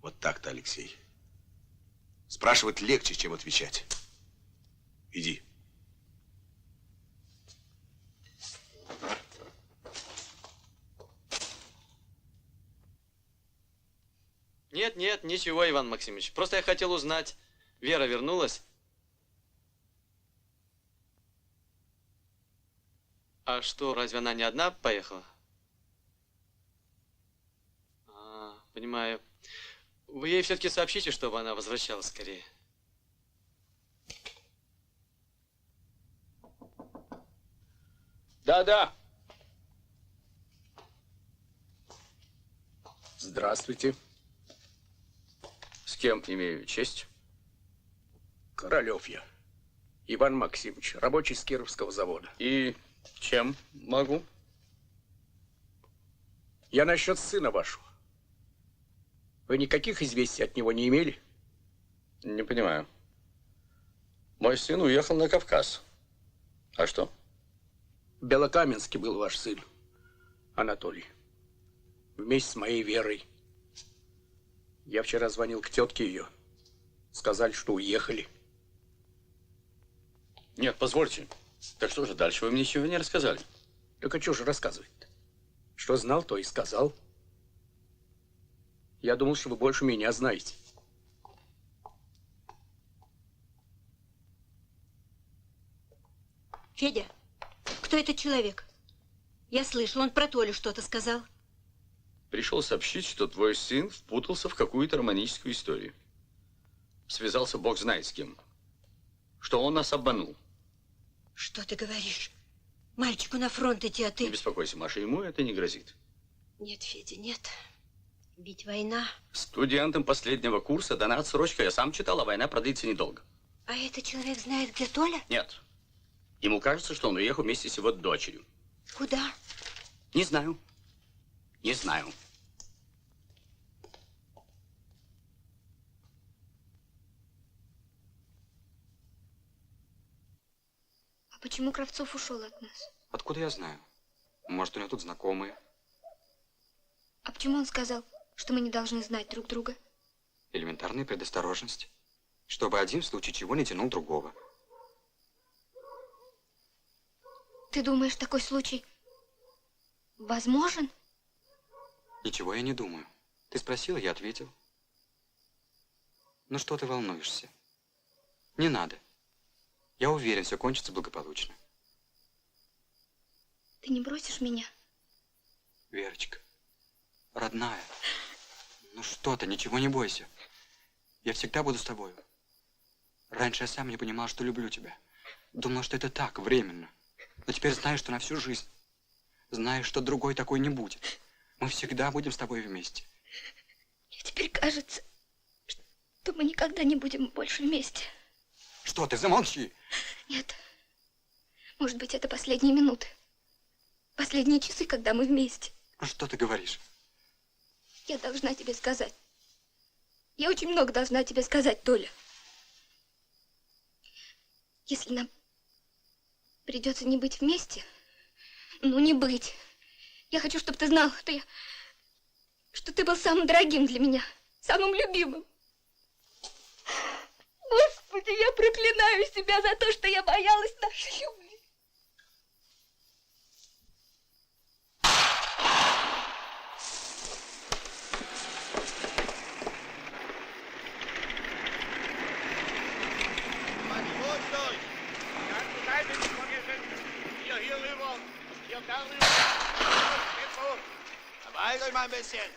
Вот так-то, Алексей. Спрашивать легче, чем отвечать. Иди. Нет, нет, ничего, Иван Максимович. Просто я хотел узнать, Вера вернулась? А что, разве она не одна поехала? Понимаю. Вы ей все-таки сообщите, чтобы она возвращалась скорее. Да-да. Здравствуйте. С кем имею честь? Королев я. Иван Максимович, рабочий с Кировского завода. И чем могу? Я насчет сына вашего. Вы никаких известий от него не имели? Не понимаю. Мой сын уехал на Кавказ. А что? В Белокаменске был ваш сын, Анатолий. Вместе с моей Верой. Я вчера звонил к тетке ее. Сказали, что уехали. Нет, позвольте. Так что же, дальше вы мне ничего не рассказали? Так а что же рассказывать-то? Что знал, то и сказал. Я думал, что вы больше меня знаете. Федя, кто этот человек? Я слышал, он про Толю что-то сказал. Пришел сообщить, что твой сын впутался в какую-то романическую историю. Связался бог знает с кем. Что он нас обманул. Что ты говоришь? Мальчику на фронт идти, а ты... Не беспокойся, Маша, ему это не грозит. Нет, Федя, нет. Ведь война... Студентам последнего курса дана отсрочка. Я сам читал, а война продлится недолго. А этот человек знает, где Толя? Нет. Ему кажется, что он уехал вместе с его дочерью. Куда? Не знаю. Не знаю. А почему Кравцов ушел от нас? Откуда я знаю? Может, у него тут знакомые? А почему он сказал, что мы не должны знать друг друга? Элементарная предосторожность. Чтобы один в случае чего не тянул другого. Ты думаешь, такой случай возможен? Ничего я не думаю. Ты спросила, я ответил. Ну что ты волнуешься? Не надо. Я уверен, все кончится благополучно. Ты не бросишь меня? Верочка, родная, ну что ты, ничего не бойся. Я всегда буду с тобой. Раньше я сам не понимал, что люблю тебя. Думал, что это так, временно. Но теперь знаю, что на всю жизнь. Знаю, что другой такой не будет. Мы всегда будем с тобой вместе. Мне теперь кажется, что мы никогда не будем больше вместе. Что ты, замолчи! Нет. Может быть, это последние минуты. Последние часы, когда мы вместе. Ну что ты говоришь? Я должна тебе сказать. Я очень много должна тебе сказать, Толя. Если нам придется не быть вместе, ну не быть. Я хочу, чтобы ты знал, что ты был самым дорогим для меня, самым любимым. Господи, я проклинаю себя за то, что я боялась нашей любви. Beeilt euch mal ein bisschen.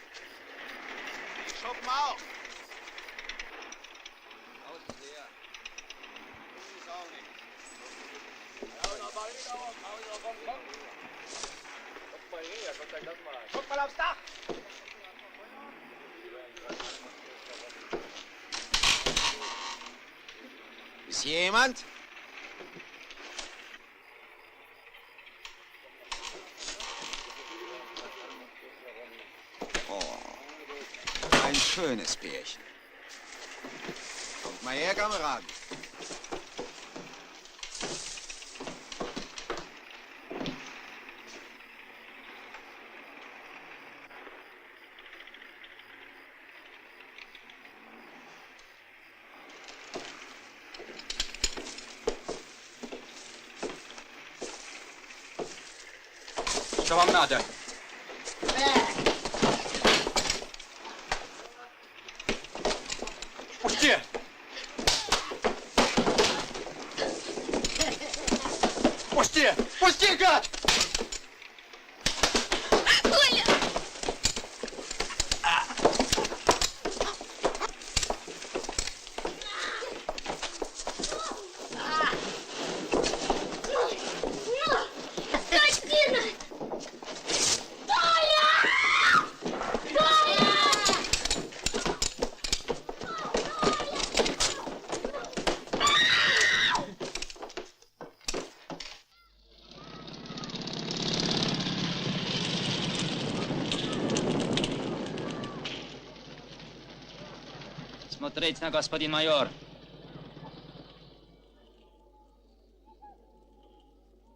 Die Schuppen auch. Außen leer. Das ist auch nicht. Guck mal aufs Dach. Ist hier jemand? Ein schönes Pärchen. Kommt mal her, Kameraden. Что вам надо? Пусти! Пусти! Пусти, гад! Толя! Скотина! Толя! Толя! Смотреть на господин майор.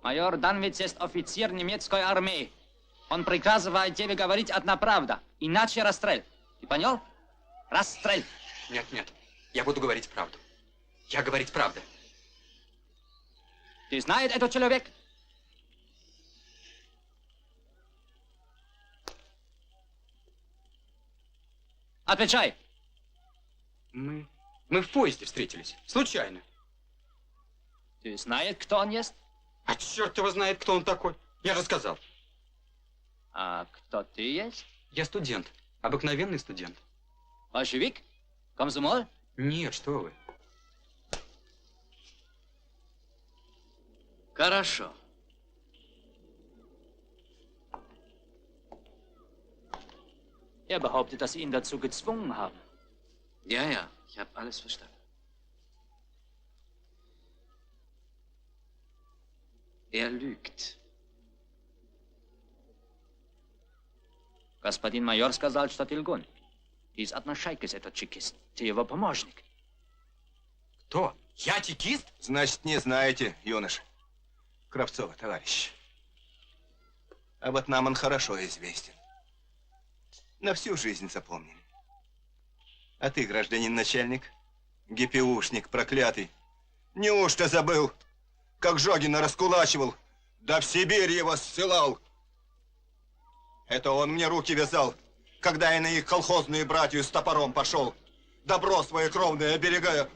Майор Данвиц есть офицер немецкой армии. Он приказывает тебе говорить одна правда, иначе расстрель. Ты понял? Расстрель. Нет, нет, я буду говорить правду. Я говорить правду. Ты знаешь этот человек? Отвечай. Мы в поезде встретились. Случайно. Ты знаешь, кто он есть? А черт его знает, кто он такой. Я же сказал. А кто ты есть? Я студент. Обыкновенный студент. Большевик? Комсомол? Нет, что вы. Хорошо. Er behauptet, dass Sie ihn dazu gezwungen haben. Ja, ja, ich habe alles verstanden. Er lügt. Господин майор сказал, что ты лгун. Ты из одной шайки, этот чекист. Ты его помощник. Кто? Я чекист? Значит, не знаете, юноша. Кравцова, товарищ. А вот нам он хорошо известен. На всю жизнь запомнили. А ты, гражданин начальник, ГПУшник проклятый, неужто забыл, как Жогина раскулачивал, да в Сибирь его ссылал? Это он мне руки вязал, когда я на их колхозные братью с топором пошел, добро свое кровное оберегая.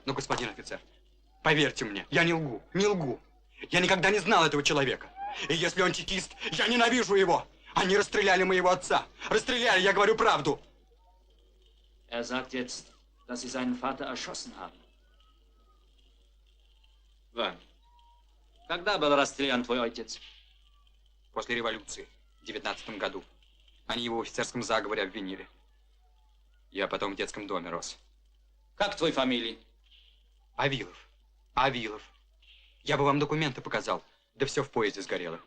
Ну, господин офицер, поверьте мне, я не лгу, не лгу. Я никогда не знал этого человека. И если он чекист, я ненавижу его. Они расстреляли моего отца. Расстреляли, я говорю правду. Er sagt jetzt, dass Sie seinen Vater erschossen haben. Wann? Когда был расстрелян твой отец? После революции, в 19 году. Они его в офицерском заговоре обвинили. Я потом в детском доме рос. Как твой фамилия? Авилов. Авилов. Я бы вам документы показал, да все в поезде сгорело.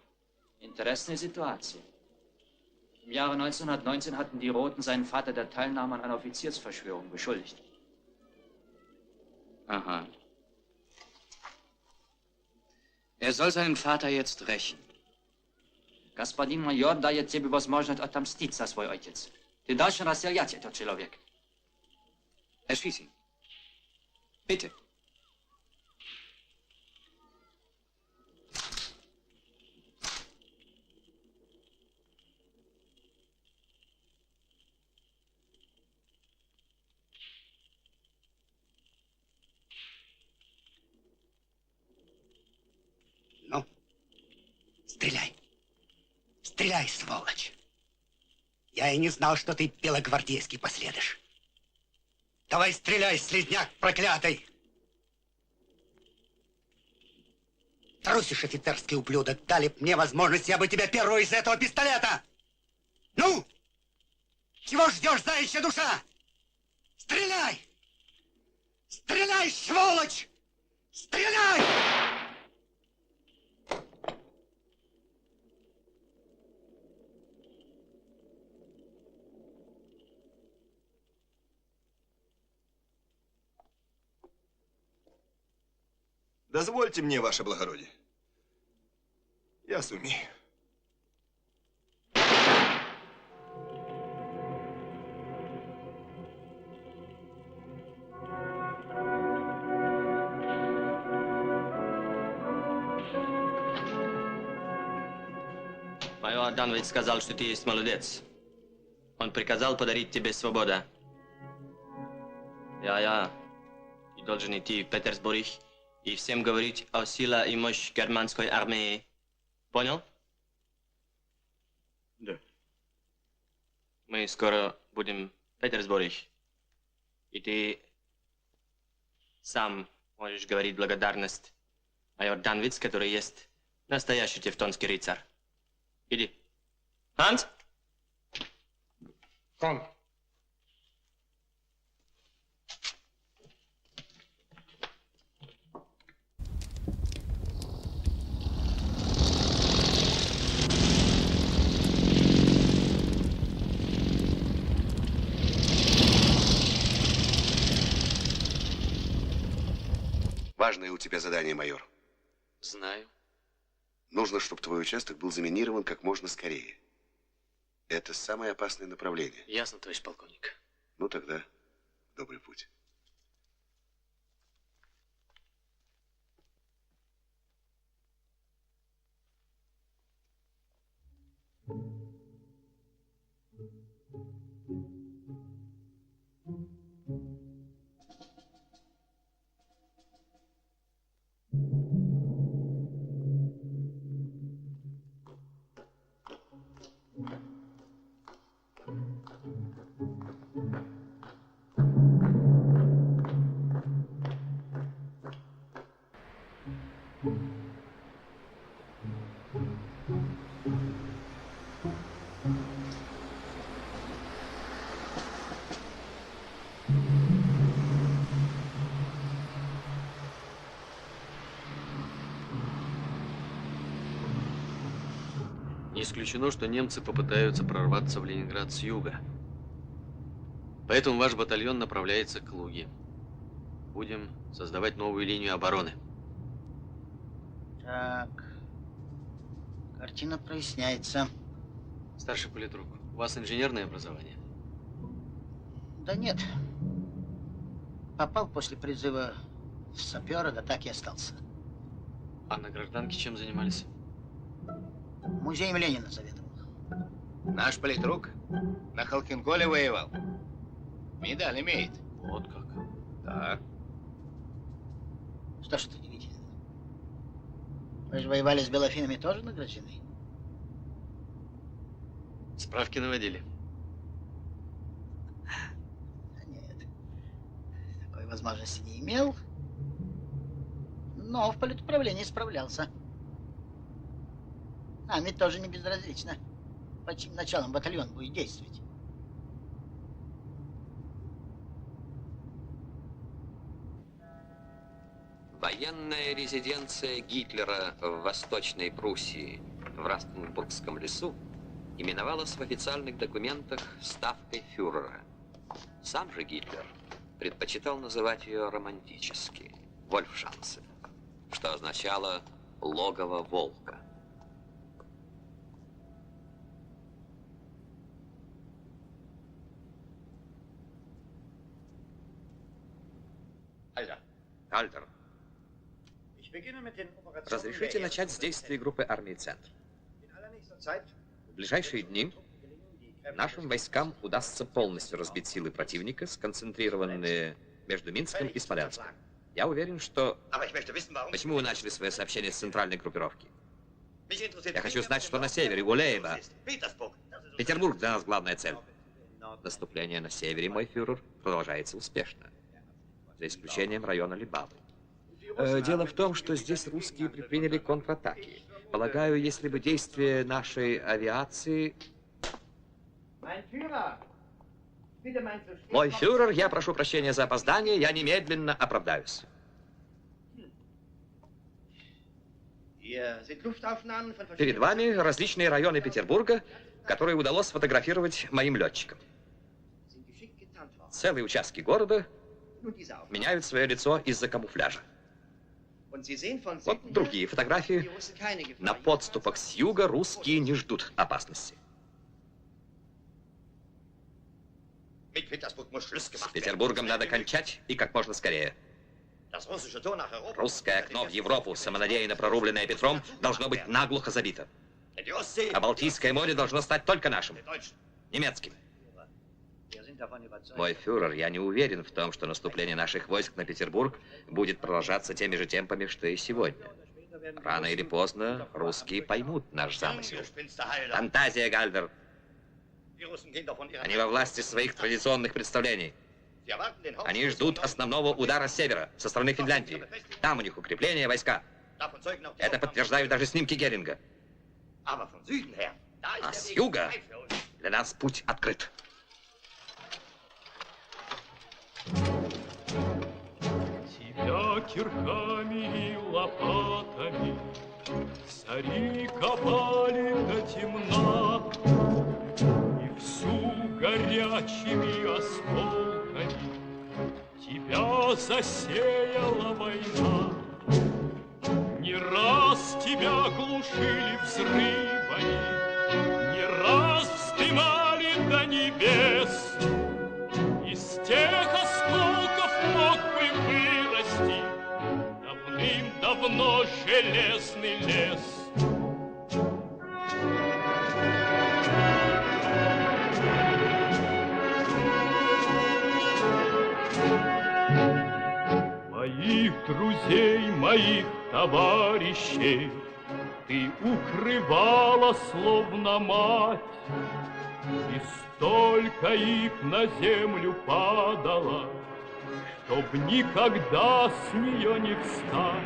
Интересная ситуация. Im Jahre 1919 hatten die Roten seinen Vater der Teilnahme an einer Offiziersverschwörung beschuldigt. Aha. Er soll seinen Vater jetzt rächen. Господин майор дает тебе возможность отомстить за свой отец. Ты должен расстрелять этого человека. Erschieß ihn. Bitte. Ну, стреляй. Стреляй, сволочь. Я и не знал, что ты белогвардейский последуешь. Давай стреляй, слизняк проклятый! Трусишь, офицерский ублюдок. Дали б мне возможность, я бы тебя первого из этого пистолета! Ну! Чего ждешь, заячья душа? Стреляй! Стреляй, сволочь! Стреляй! Дозвольте мне, ваше благородие. Я сумею. Майор Данович сказал, что ты есть молодец. Он приказал подарить тебе свободу. Я и должен идти в Петербург и всем говорить о силе и мощи германской армии. Понял? Да. Мы скоро будем в Петербурге. И ты сам можешь говорить благодарность майор Данвиц, который есть настоящий тевтонский рыцарь. Иди. Ханс? Кон. Важное у тебя задание, майор. Знаю. Нужно, чтобы твой участок был заминирован как можно скорее. Это самое опасное направление. Ясно, товарищ полковник. Ну тогда добрый путь. Не исключено, что немцы попытаются прорваться в Ленинград с юга. Поэтому ваш батальон направляется к Луге. Будем создавать новую линию обороны. Так. Картина проясняется. Старший политрук, у вас инженерное образование? Да нет. Попал после призыва в сапера, да так и остался. А на гражданке чем занимались? Музеем Ленина заведовал. Наш политрук на Халкинголе воевал. Медаль имеет. Вот как. Да. Что ж это удивительно? Вы же воевали с белофинами, тоже награждены? Справки наводили. Нет. Такой возможности не имел. Но в политуправлении справлялся. Нам ведь тоже не безразлично, под чьим началом батальон будет действовать. Военная резиденция Гитлера в Восточной Пруссии, в Растенбургском лесу, именовалась в официальных документах ставкой фюрера. Сам же Гитлер предпочитал называть ее романтически – Вольфшанце, что означало «логово волка». Альтер, разрешите начать с действий группы армии «Центр». В ближайшие дни нашим войскам удастся полностью разбить силы противника, сконцентрированные между Минском и Смоленском. Я уверен, что... Почему вы начали свое сообщение с центральной группировки? Я хочу знать, что на севере, у Лейба. Петербург для нас главная цель. Наступление на севере, мой фюрер, продолжается успешно. За исключением района Либавы. Дело в том, что здесь русские предприняли контратаки. Полагаю, если бы действия нашей авиации... Мой фюрер, я прошу прощения за опоздание, я немедленно оправдаюсь. Перед вами различные районы Петербурга, которые удалось сфотографировать моим летчикам. Целые участки города меняют свое лицо из-за камуфляжа. Вот другие фотографии. На подступах с юга русские не ждут опасности. С Петербургом надо кончать и как можно скорее. Русское окно в Европу, самонадеянно прорубленное Петром, должно быть наглухо забито. А Балтийское море должно стать только нашим, немецким. Мой фюрер, я не уверен в том, что наступление наших войск на Петербург будет продолжаться теми же темпами, что и сегодня. Рано или поздно русские поймут наш замысел. Фантазия, Гальдер. Они во власти своих традиционных представлений. Они ждут основного удара с севера, со стороны Финляндии. Там у них укрепления, войска. Это подтверждают даже снимки Геринга. А с юга для нас путь открыт. Тебя кирками и лопатами цари копали до темна, и всю горячими осколками тебя засеяла война. Не раз тебя глушили взрывами, не раз вздымали до небес. Из тех осколков мог бы вырасти давным-давно железный лес. Моих друзей, моих товарищей ты укрывала словно мать, и столько их на землю падало, чтоб никогда с нее не встать.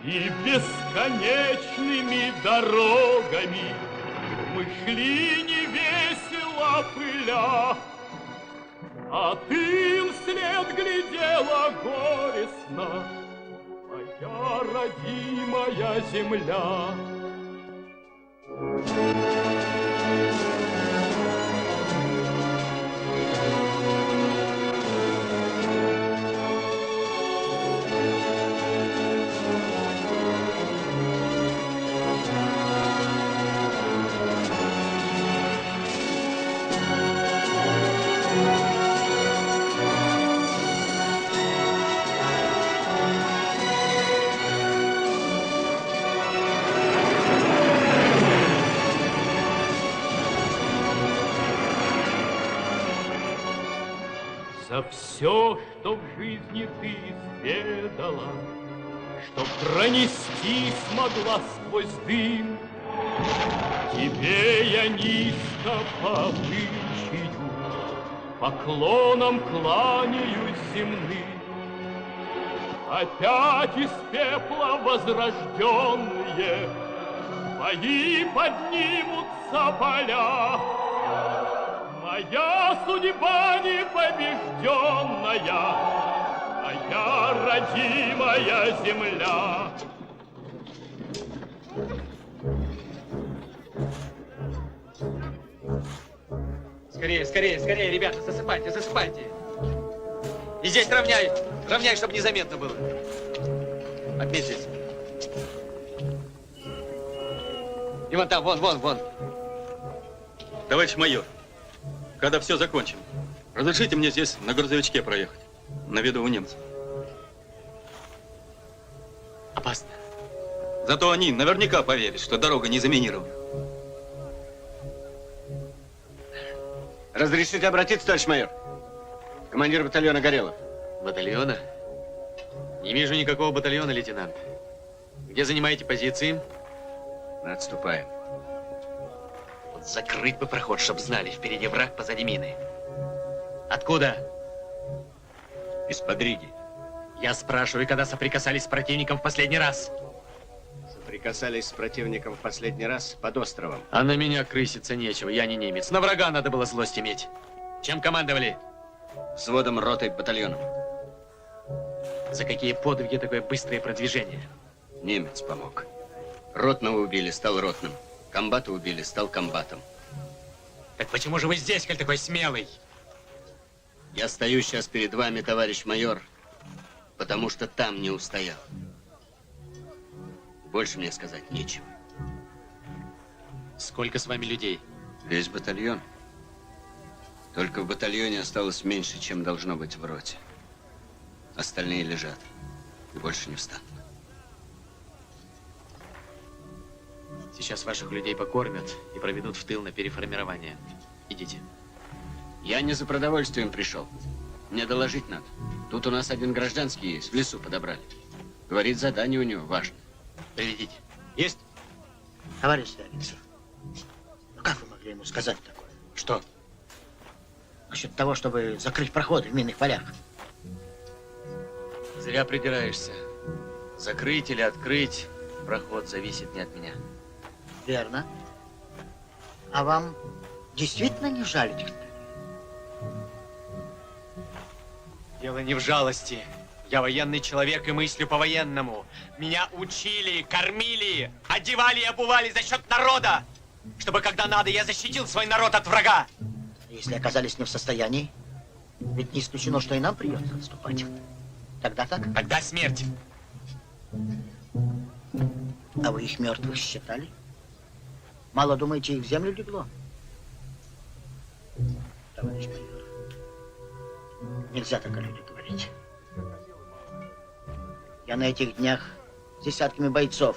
И бесконечными дорогами мы шли невесело пыля, а ты вслед глядела горестно, моя родимая земля. За все, что в жизни ты изведала, что пронести смогла сквозь дым, тебе я низко по обычаю поклоном кланяюсь земным. Опять из пепла возрожденные бои поднимутся поля. Моя судьба непобежденная, моя родимая земля. Скорее, скорее, скорее, ребята, засыпайте, засыпайте. И здесь равняй, равняй, чтобы незаметно было. Отметь здесь. И вон там, вон. Товарищ майор, когда все закончим, разрешите мне здесь на грузовичке проехать, на виду у немцев. Опасно. Зато они наверняка поверят, что дорога не заминирована. Разрешите обратиться, товарищ майор? Командир батальона Горелов. Батальона? Не вижу никакого батальона, лейтенант. Где занимаете позиции? Мы отступаем. Вот закрыть бы проход, чтоб знали, впереди враг, позади мины. Откуда? Из-под Риги. Я спрашиваю, когда соприкасались с противником в последний раз? Соприкасались с противником в последний раз под островом. А на меня крыситься нечего, я не немец. На врага надо было злость иметь. Чем командовали? Взводом, ротой, батальоном. За какие подвиги такое быстрое продвижение? Немец помог. Ротного убили, стал ротным. Комбата убили, стал комбатом. Так почему же вы здесь, коль такой смелый? Я стою сейчас перед вами, товарищ майор, потому что там не устоял. Больше мне сказать нечего. Сколько с вами людей? Весь батальон. Только в батальоне осталось меньше, чем должно быть в роте. Остальные лежат и больше не встанут. Сейчас ваших людей покормят и проведут в тыл на переформирование. Идите. Я не за продовольствием пришел. Мне доложить надо. Тут у нас один гражданский есть, в лесу подобрали. Говорит, задание у него важное. Приведите. Есть? Товарищ Звягинцев, ну как вы могли ему сказать такое? Что? Насчет того, чтобы закрыть проходы в минных полях. Зря придираешься. Закрыть или открыть проход зависит не от меня. Верно. А вам действительно не жаль этих? Дело не в жалости. Я военный человек и мыслю по-военному. Меня учили, кормили, одевали и обували за счет народа, чтобы, когда надо, я защитил свой народ от врага. Если оказались не в состоянии, ведь не исключено, что и нам придется отступать. Тогда так? Тогда смерть. А вы их мертвых считали? Мало думаете, их в землю легло? Товарищ майор, нельзя так о людях говорить. Я на этих днях с десятками бойцов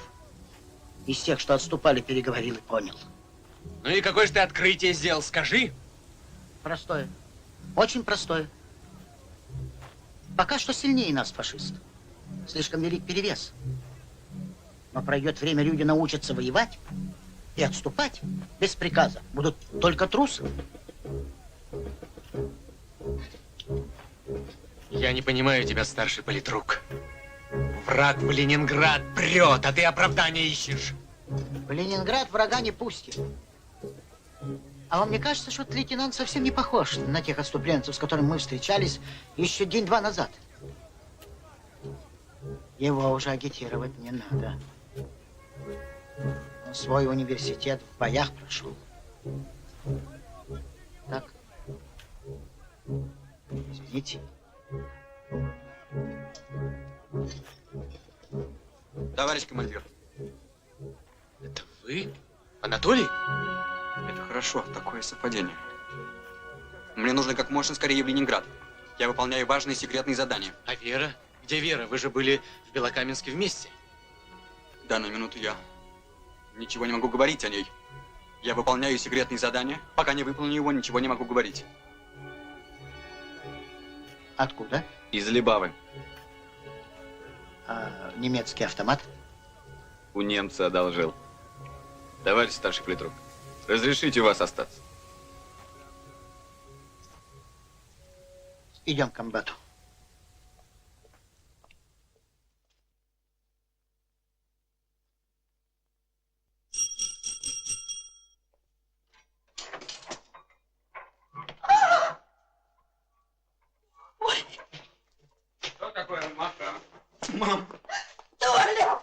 из тех, что отступали, переговорил и понял. Ну и какое же ты открытие сделал, скажи? Простое. Очень простое. Пока что сильнее нас фашист. Слишком велик перевес. Но пройдет время, люди научатся воевать и отступать без приказа. Будут только трусы. Я не понимаю тебя, старший политрук. Враг в Ленинград прет, а ты оправдания ищешь. В Ленинград врага не пустит. А вам не кажется, что этот лейтенант совсем не похож на тех отступленцев, с которыми мы встречались еще день-два назад? Его уже агитировать не надо. Он свой университет в боях прошел. Так? Извините. Товарищ командир. Это вы? Анатолий? Это хорошо, такое совпадение. Мне нужно как можно скорее в Ленинград. Я выполняю важные секретные задания. А Вера? Где Вера? Вы же были в Белокаменске вместе. В данную минуту я ничего не могу говорить о ней. Я выполняю секретные задания. Пока не выполню его, ничего не могу говорить. Откуда? Из Либавы. А немецкий автомат? У немца одолжил. Товарищ старший политрук, разрешите у вас остаться? Идем к комбату. Что такое, Маша? Мам! Толя!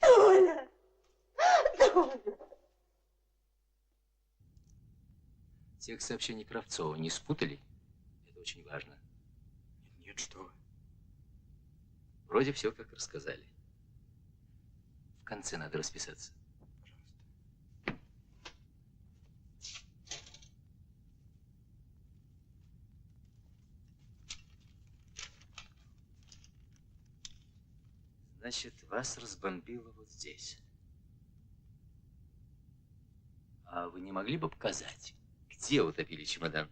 Толя! Толя! Текст сообщений Кравцова не спутали? Это очень важно. Нет, что вы. Вроде все как рассказали. В конце надо расписаться. Значит, вас разбомбило вот здесь. А вы не могли бы показать, где утопили чемодан?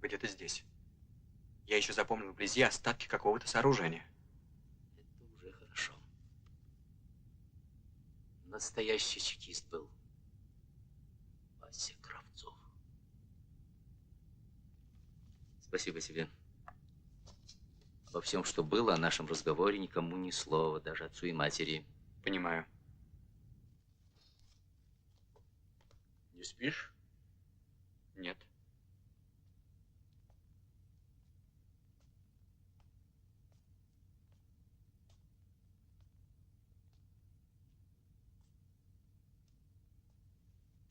Где-то здесь. Я еще запомнил вблизи остатки какого-то сооружения. Это уже хорошо. Настоящий чекист был Вася Кравцов. Спасибо тебе. Обо всем, что было, о нашем разговоре никому ни слова, даже отцу и матери. Понимаю. Не спишь? Нет.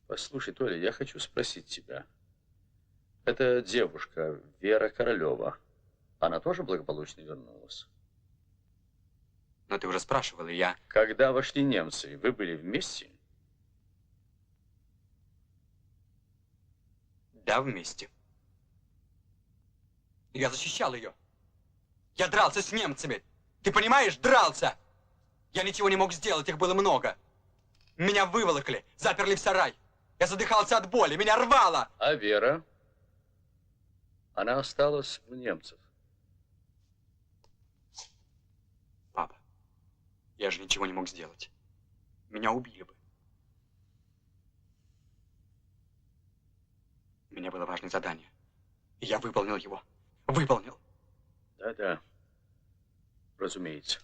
Послушай, Толя, я хочу спросить тебя. Эта девушка, Вера Королева, она тоже благополучно вернулась? Но ты уже спрашивал, и я... Когда вошли немцы, вы были вместе? Да, вместе. Я защищал ее. Я дрался с немцами. Ты понимаешь, дрался. Я ничего не мог сделать, их было много. Меня выволокли, заперли в сарай. Я задыхался от боли, меня рвало. А Вера? Она осталась у немцев. Папа, я же ничего не мог сделать. Меня убили бы. У меня было важное задание. И я выполнил его. Выполнил. Да-да. Разумеется.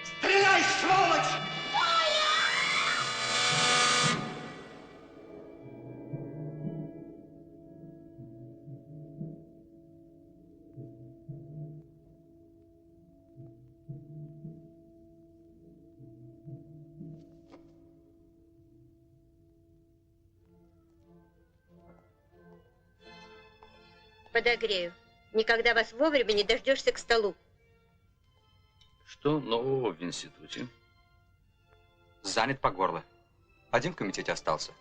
Стреляй, сволочь! Подогрею. Никогда вас вовремя не дождешься к столу. Что нового в институте? Занят по горло. Один в комитете остался.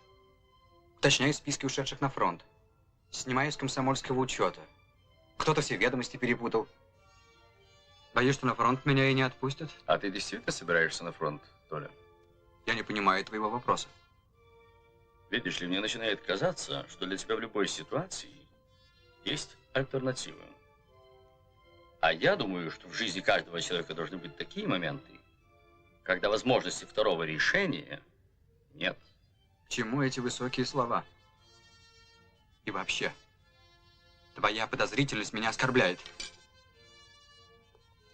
Уточняю списки ушедших на фронт. Снимаю с комсомольского учета. Кто-то все ведомости перепутал. Боюсь, что на фронт меня и не отпустят. А ты действительно собираешься на фронт, Толя? Я не понимаю твоего вопроса. Видишь ли, мне начинает казаться, что для тебя в любой ситуации есть альтернатива. А я думаю, что в жизни каждого человека должны быть такие моменты, когда возможности второго решения нет. К чему эти высокие слова? И вообще, твоя подозрительность меня оскорбляет.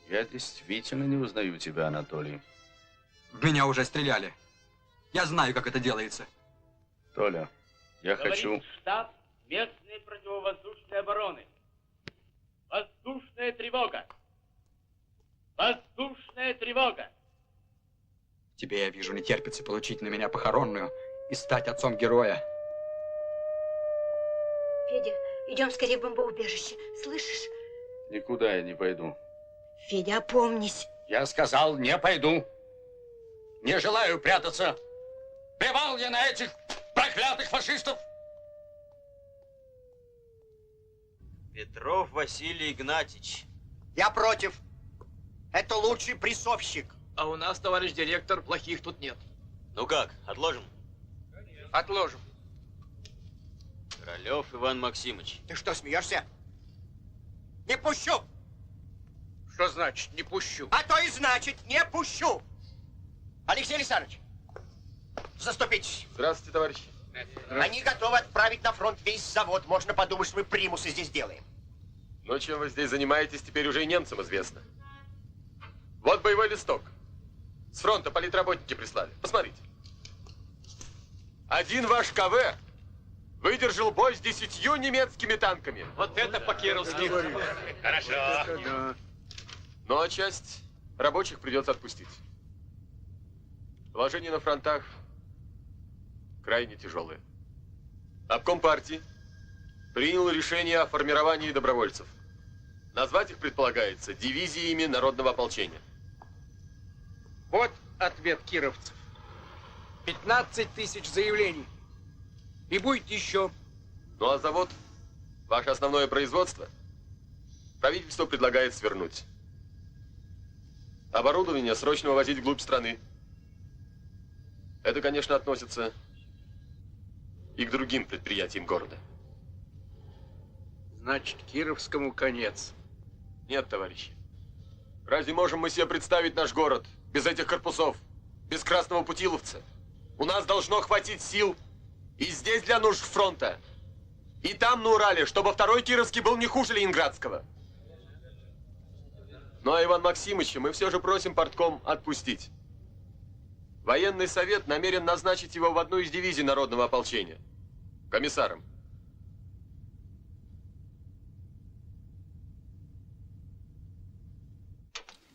Я действительно не узнаю тебя, Анатолий. В меня уже стреляли. Я знаю, как это делается. Толя, я хочу... Штаб местной противовоздушной обороны. Воздушная тревога! Воздушная тревога! Тебе, я вижу, не терпится получить на меня похоронную и стать отцом героя. Федя, идем скорее в бомбоубежище. Слышишь? Никуда я не пойду. Федя, опомнись. Я сказал, не пойду. Не желаю прятаться. Плевал я на этих проклятых фашистов. Петров Василий Игнатьевич. Я против. Это лучший прессовщик. А у нас, товарищ директор, плохих тут нет. Ну как, отложим? Отложим. Королев Иван Максимович. Ты что, смеешься? Не пущу! Что значит не пущу? А то и значит не пущу! Алексей Александрович, заступитесь. Здравствуйте, товарищи. Они готовы отправить на фронт весь завод. Можно подумать, что мы примусы здесь делаем. Но чем вы здесь занимаетесь, теперь уже и немцам известно. Вот боевой листок. С фронта политработники прислали. Посмотрите. Один ваш КВ выдержал бой с 10 немецкими танками. Вот это по-кировски. Хорошо. Ну а часть рабочих придется отпустить. Положение на фронтах крайне тяжелое. Обком партии принял решение о формировании добровольцев. Назвать их предполагается дивизиями народного ополчения. Вот ответ кировцев. 15 тысяч заявлений. И будет еще. Ну а завод, ваше основное производство, правительство предлагает свернуть. Оборудование срочно вывозить вглубь страны. Это, конечно, относится и к другим предприятиям города. Значит, Кировскому конец. Нет, товарищи. Разве можем мы себе представить наш город без этих корпусов, без Красного Путиловца? У нас должно хватить сил и здесь для нужд фронта, и там, на Урале, чтобы второй Кировский был не хуже Ленинградского. Ну а Ивана Максимовича мы все же просим партком отпустить. Военный совет намерен назначить его в одну из дивизий народного ополчения. Комиссаром.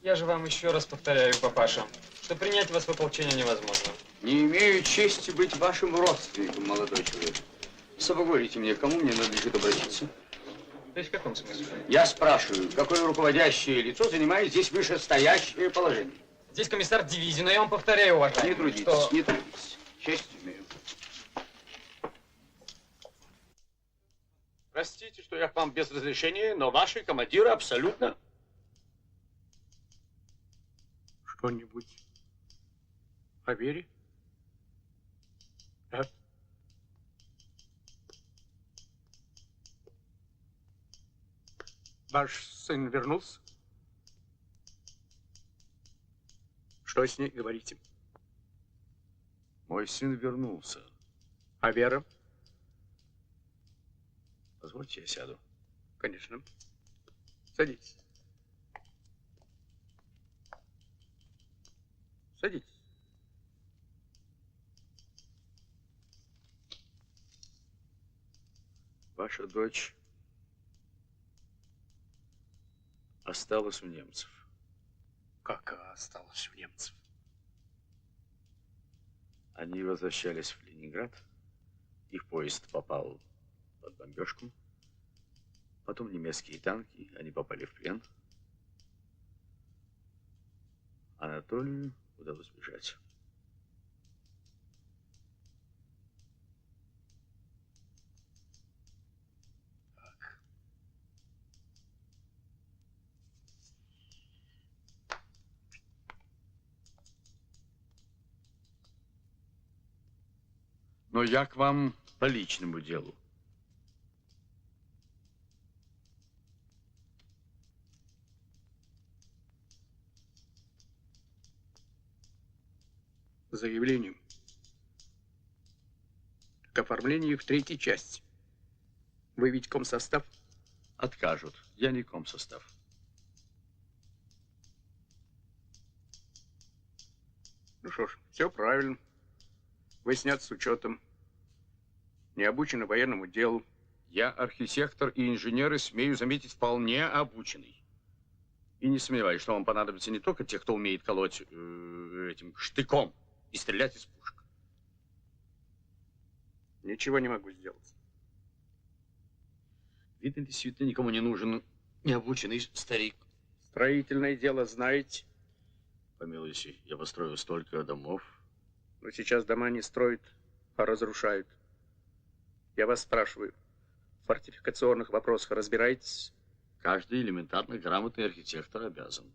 Я же вам еще раз повторяю, папаша, что принять вас в ополчение невозможно. Не имею чести быть вашим родственником, молодой человек. Соблаговолите мне, к кому мне надлежит обратиться? То есть в каком смысле? Я спрашиваю, какое руководящее лицо занимает здесь вышестоящее положение? Здесь комиссар дивизии, но я вам повторяю, уважаемый, Не трудитесь, что... не трудитесь. Честь имею. Простите, что я к вам без разрешения, но ваши командиры абсолютно... Что-нибудь о Вере? Да? Ваш сын вернулся? Что с ней говорите? Мой сын вернулся. А Вера? Позвольте, я сяду. Конечно. Садитесь. Садитесь. Ваша дочь осталась у немцев. Как осталось у немцев? Они возвращались в Ленинград. Их поезд попал под бомбежку. Потом немецкие танки, они попали в плен. Анатолию удалось бежать. Но я к вам по личному делу. Заявлением к оформлению в третьей части. Вы ведь комсостав? Откажут. Я не комсостав. Ну что ж, все правильно. Вы снят с учетом. Не обучены военному делу. Я архитектор и инженер, и, смею заметить, вполне обученный. И не сомневаюсь, что вам понадобится не только те, кто умеет колоть этим штыком и стрелять из пушек. Ничего не могу сделать. Видно, действительно никому не нужен необученный старик. Строительное дело знаете? Помилуйте, я построю столько домов. Но сейчас дома не строят, а разрушают. Я вас спрашиваю, в фортификационных вопросах разбираетесь? Каждый элементарно грамотный архитектор обязан.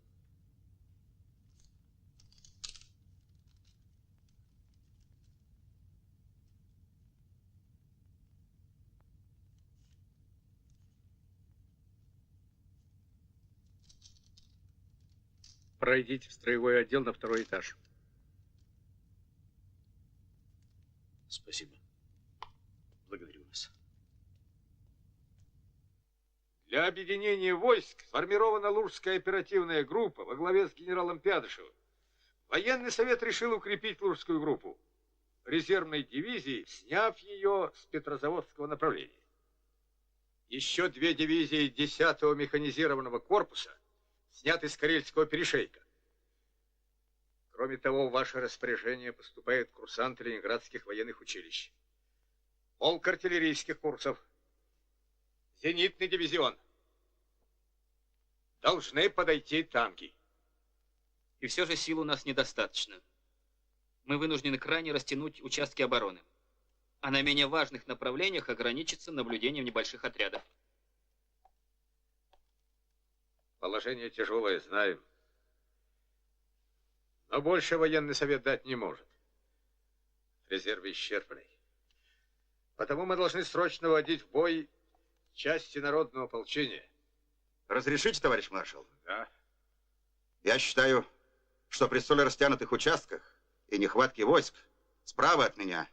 Пройдите в строевой отдел на второй этаж. Спасибо. Благодарю вас. Для объединения войск сформирована Лужская оперативная группа во главе с генералом Пядышевым. Военный совет решил укрепить Лужскую группу. резервной дивизии, сняв ее с Петрозаводского направления. Еще 2 дивизии 10-го механизированного корпуса сняты с Карельского перешейка. Кроме того, в ваше распоряжение поступают курсанты ленинградских военных училищ, полк артиллерийских курсов, зенитный дивизион. Должны подойти танки. И все же сил у нас недостаточно. Мы вынуждены крайне растянуть участки обороны, а на менее важных направлениях ограничиться наблюдением небольших отрядов. Положение тяжелое, знаем. Но больше военный совет дать не может. Резервы исчерпаны. Потому мы должны срочно вводить в бой части народного ополчения. Разрешите, товарищ маршал? Да. Я считаю, что при столь растянутых участках и нехватке войск справа от меня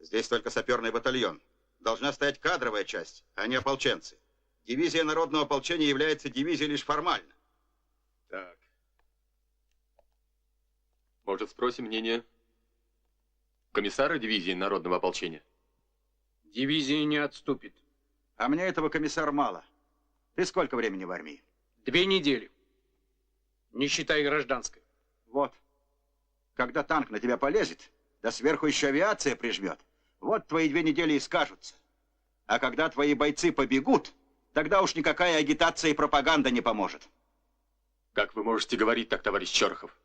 здесь только саперный батальон. Должна стоять кадровая часть, а не ополченцы. Дивизия народного ополчения является дивизией лишь формально. Так. Может, спросим мнение комиссара дивизии народного ополчения? Дивизия не отступит. А мне этого, комиссар, мало. Ты сколько времени в армии? 2 недели. Не считая гражданской. Вот. Когда танк на тебя полезет, да сверху еще авиация прижмет, вот твои 2 недели и скажутся. А когда твои бойцы побегут, тогда уж никакая агитация и пропаганда не поможет. Как вы можете говорить так, товарищ Чорохов?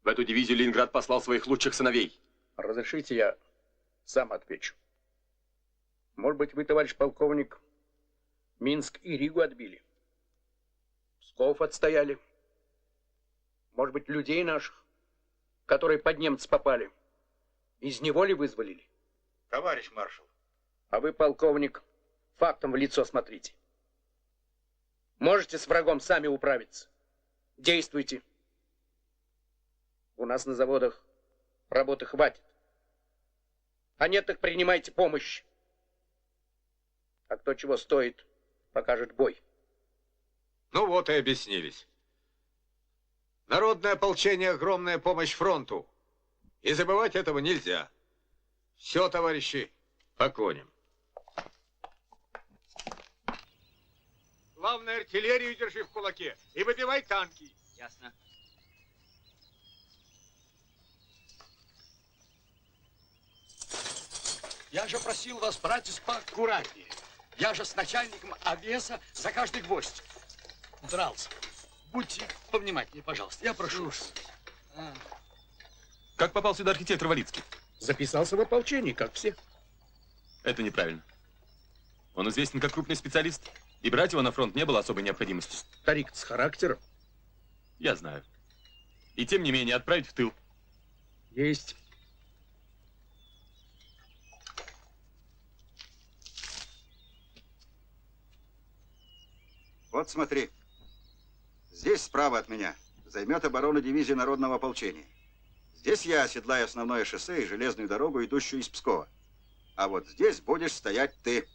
В эту дивизию Ленинград послал своих лучших сыновей. Разрешите, я сам отвечу. Может быть, вы, товарищ полковник, Минск и Ригу отбили? Псков отстояли? Может быть, людей наших, которые под немцев попали, из неволи вызволили? Товарищ маршал. А вы, полковник, фактом в лицо смотрите. Можете с врагом сами управиться. Действуйте. У нас на заводах работы хватит. А нет, так принимайте помощь. А кто чего стоит, покажет бой. Ну вот и объяснились. Народное ополчение — огромная помощь фронту. И забывать этого нельзя. Все, товарищи, поклоним. Главное, артиллерию держи в кулаке и выбивай танки. Ясно. Я же просил вас, братец, поаккуратнее. Я же с начальником обвеса за каждый гвоздь дрался. Будьте повнимательнее, пожалуйста. Я прошу вас. Как попал сюда архитектор Валицкий? Записался в ополчении, как все. Это неправильно. Он известен как крупный специалист, и брать его на фронт не было особой необходимости. Старик с характером. Я знаю. И тем не менее отправить в тыл. Есть. Вот смотри. Здесь справа от меня займет оборону дивизии народного ополчения. Здесь я оседлаю основное шоссе и железную дорогу, идущую из Пскова. А вот здесь будешь стоять ты.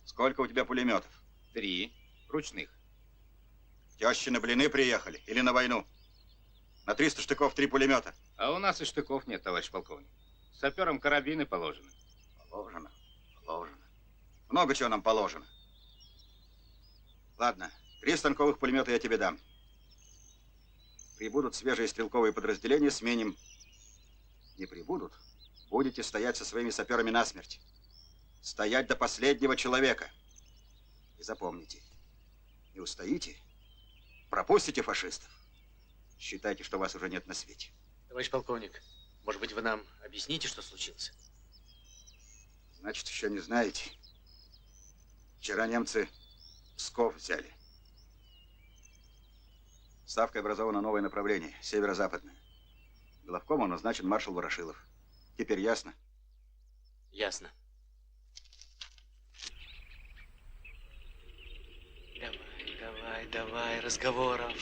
Сколько у тебя пулеметов? 3 ручных. Тещи на блины приехали или на войну? На 300 штыков 3 пулемета. А у нас и штыков нет, товарищ полковник. Саперам карабины положены. Положено, положено. Много чего нам положено. Ладно, 3 станковых пулемета я тебе дам. Прибудут свежие стрелковые подразделения, сменим. Не прибудут, будете стоять со своими саперами насмерть. Стоять до последнего человека. И запомните, не устоите, пропустите фашистов. Считайте, что вас уже нет на свете. Товарищ полковник, может быть, вы нам объясните, что случилось? Значит, еще не знаете. Вчера немцы Псков взяли. Ставкой образовано новое направление, северо-западное. Главкомом назначен маршал Ворошилов. Теперь ясно? Ясно. Давай, разговоров.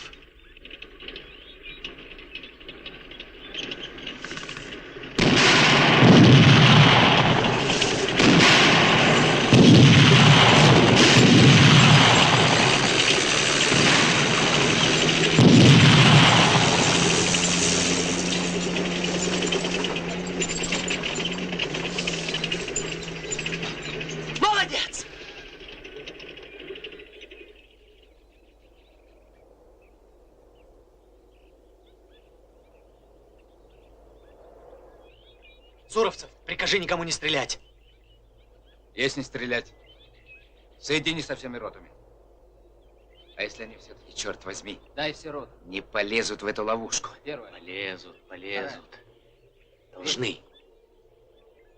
Суровцев, прикажи никому не стрелять. Есть не стрелять. Соедини со всеми ротами. А если они все-таки, черт возьми, Дай все роты. не полезут в эту ловушку? Первое. Полезут. Должны.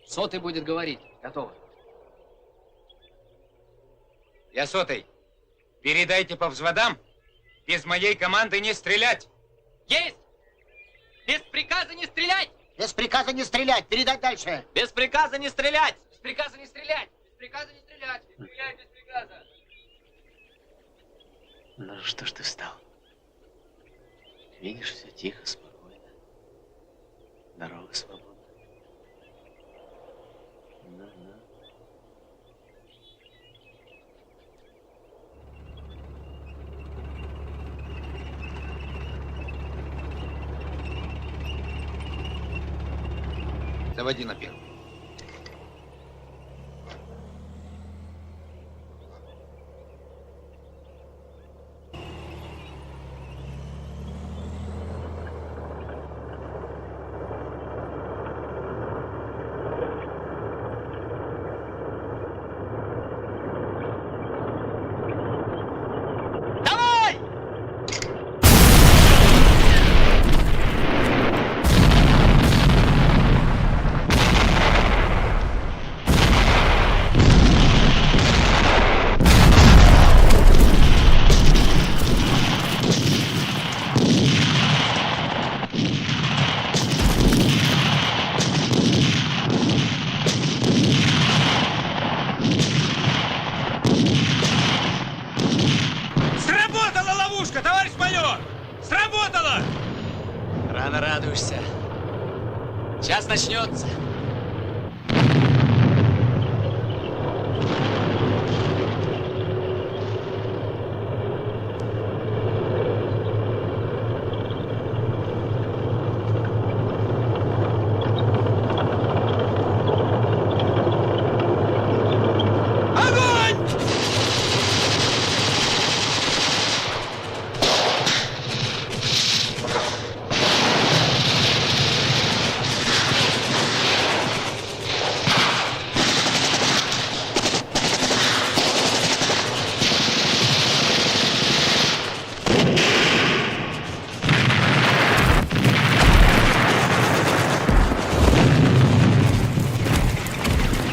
Сотый будет говорить. Готово. Я сотый. Передайте по взводам, без моей команды не стрелять. Есть! Без приказа не стрелять! Без приказа не стрелять. Передать дальше. Без приказа не стрелять! Без приказа не стрелять! Без приказа не стрелять! Не стрелять без приказа! Ну что ж ты встал? Видишь, все тихо, спокойно. Дорога свободна. Ну. Заводи на первый. Давай! Сработала ловушка, товарищ майор! Сработала! Рано радуешься. Сейчас начнется.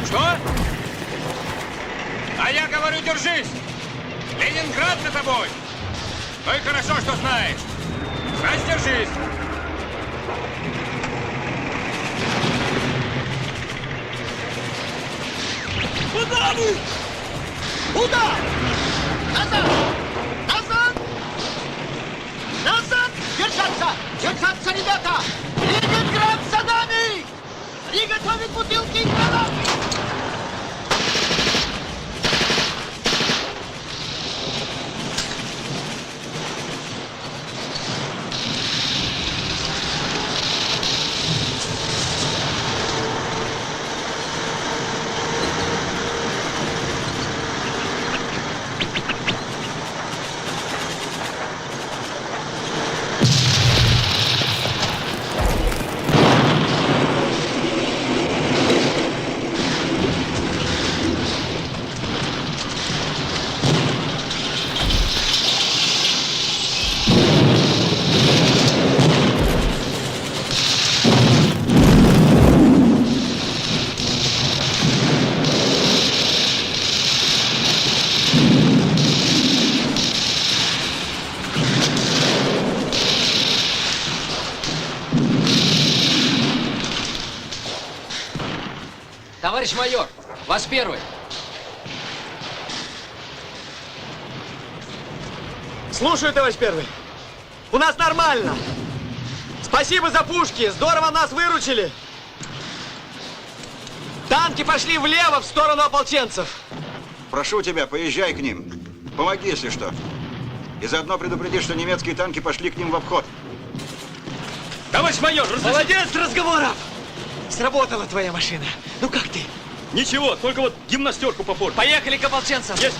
Что? А я говорю, держись! Ленинград за тобой! Ну и хорошо, что знаешь. Раздержись! Куда вы? Куда? Назад! Назад! Назад! Держаться! Держаться, ребята! Ленинград за нами! Приготовить бутылки и гранаты! Товарищ майор, вас первый. Слушаю, товарищ первый. У нас нормально. Спасибо за пушки. Здорово нас выручили. Танки пошли влево, в сторону ополченцев. Прошу тебя, поезжай к ним. Помоги, если что. И заодно предупреди, что немецкие танки пошли к ним в обход. Товарищ майор, молодец, Разговоров! Сработала твоя машина. Ну как ты? Ничего, только вот гимнастерку попортил. Поехали к ополченцам. Есть.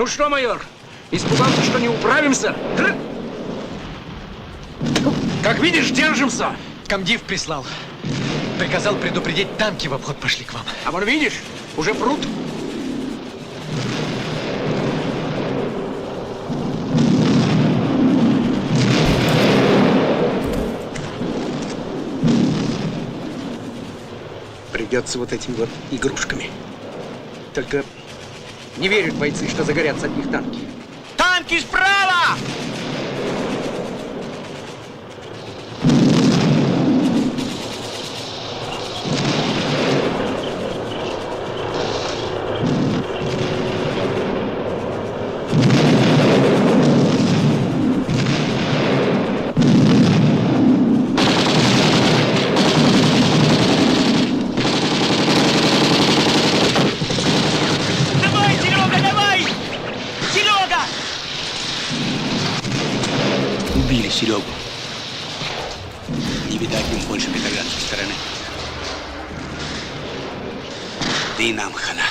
Ну что, майор, испугался, что не управимся? Как видишь, держимся. Комдив прислал. Приказал предупредить, танки в обход пошли к вам. А вон видишь, уже прут. Придется вот этими вот игрушками. Только не верят бойцы, что загорятся от них танки. Танки справа! Серегу. Не видать им больше петроградской стороны. Да и нам хана.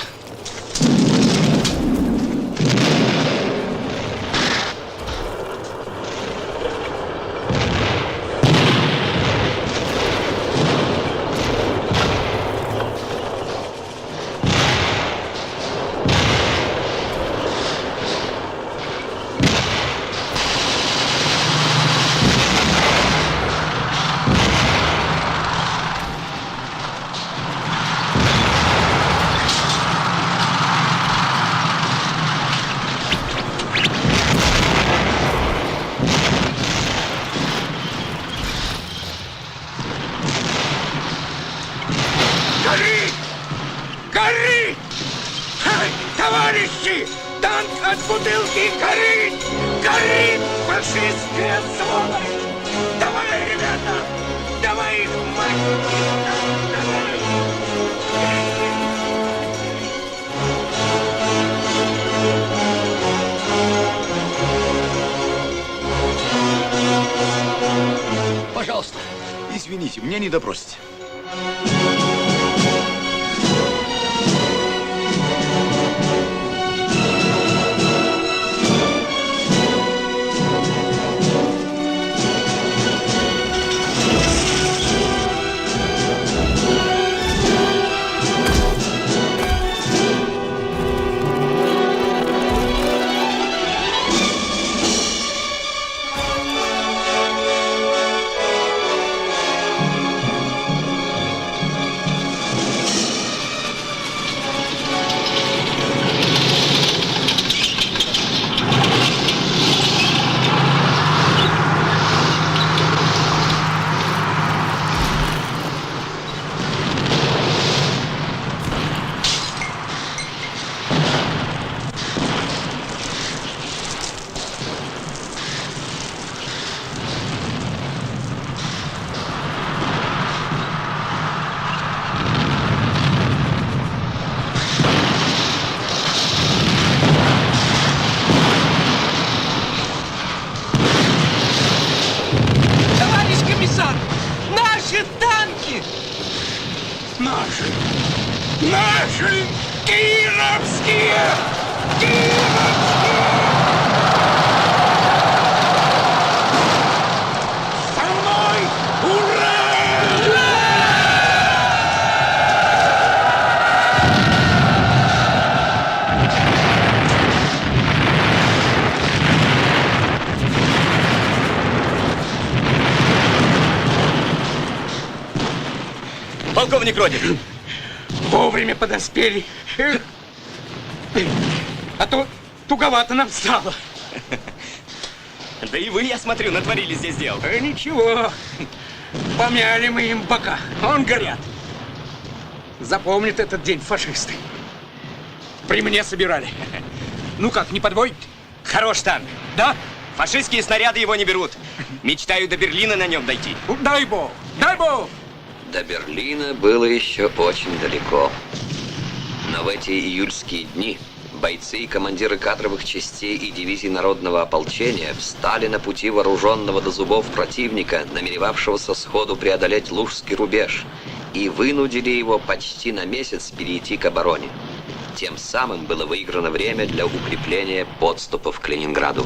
Товарищи! Танк от бутылки горит! Горит! Фашистская сволочь! Давай, ребята! Давай их, мать! Давай! Пожалуйста, извините, мне не допросите. Наши кировские! Со мной! Ура! Полковник Родин! Вовремя подоспели. А то туговато нам стало. Да и вы, я смотрю, натворили здесь дел. Ничего. Помяли мы им бока. Он горят. Запомнят этот день фашисты. При мне собирали. Ну как, не подводит? Хорош танк. Да? Фашистские снаряды его не берут. Мечтаю до Берлина на нем дойти. Дай бог! Дай бог! До Берлина было еще очень далеко. Но в эти июльские дни бойцы и командиры кадровых частей и дивизий народного ополчения встали на пути вооруженного до зубов противника, намеревавшегося сходу преодолеть Лужский рубеж, и вынудили его почти на месяц перейти к обороне. Тем самым было выиграно время для укрепления подступов к Ленинграду.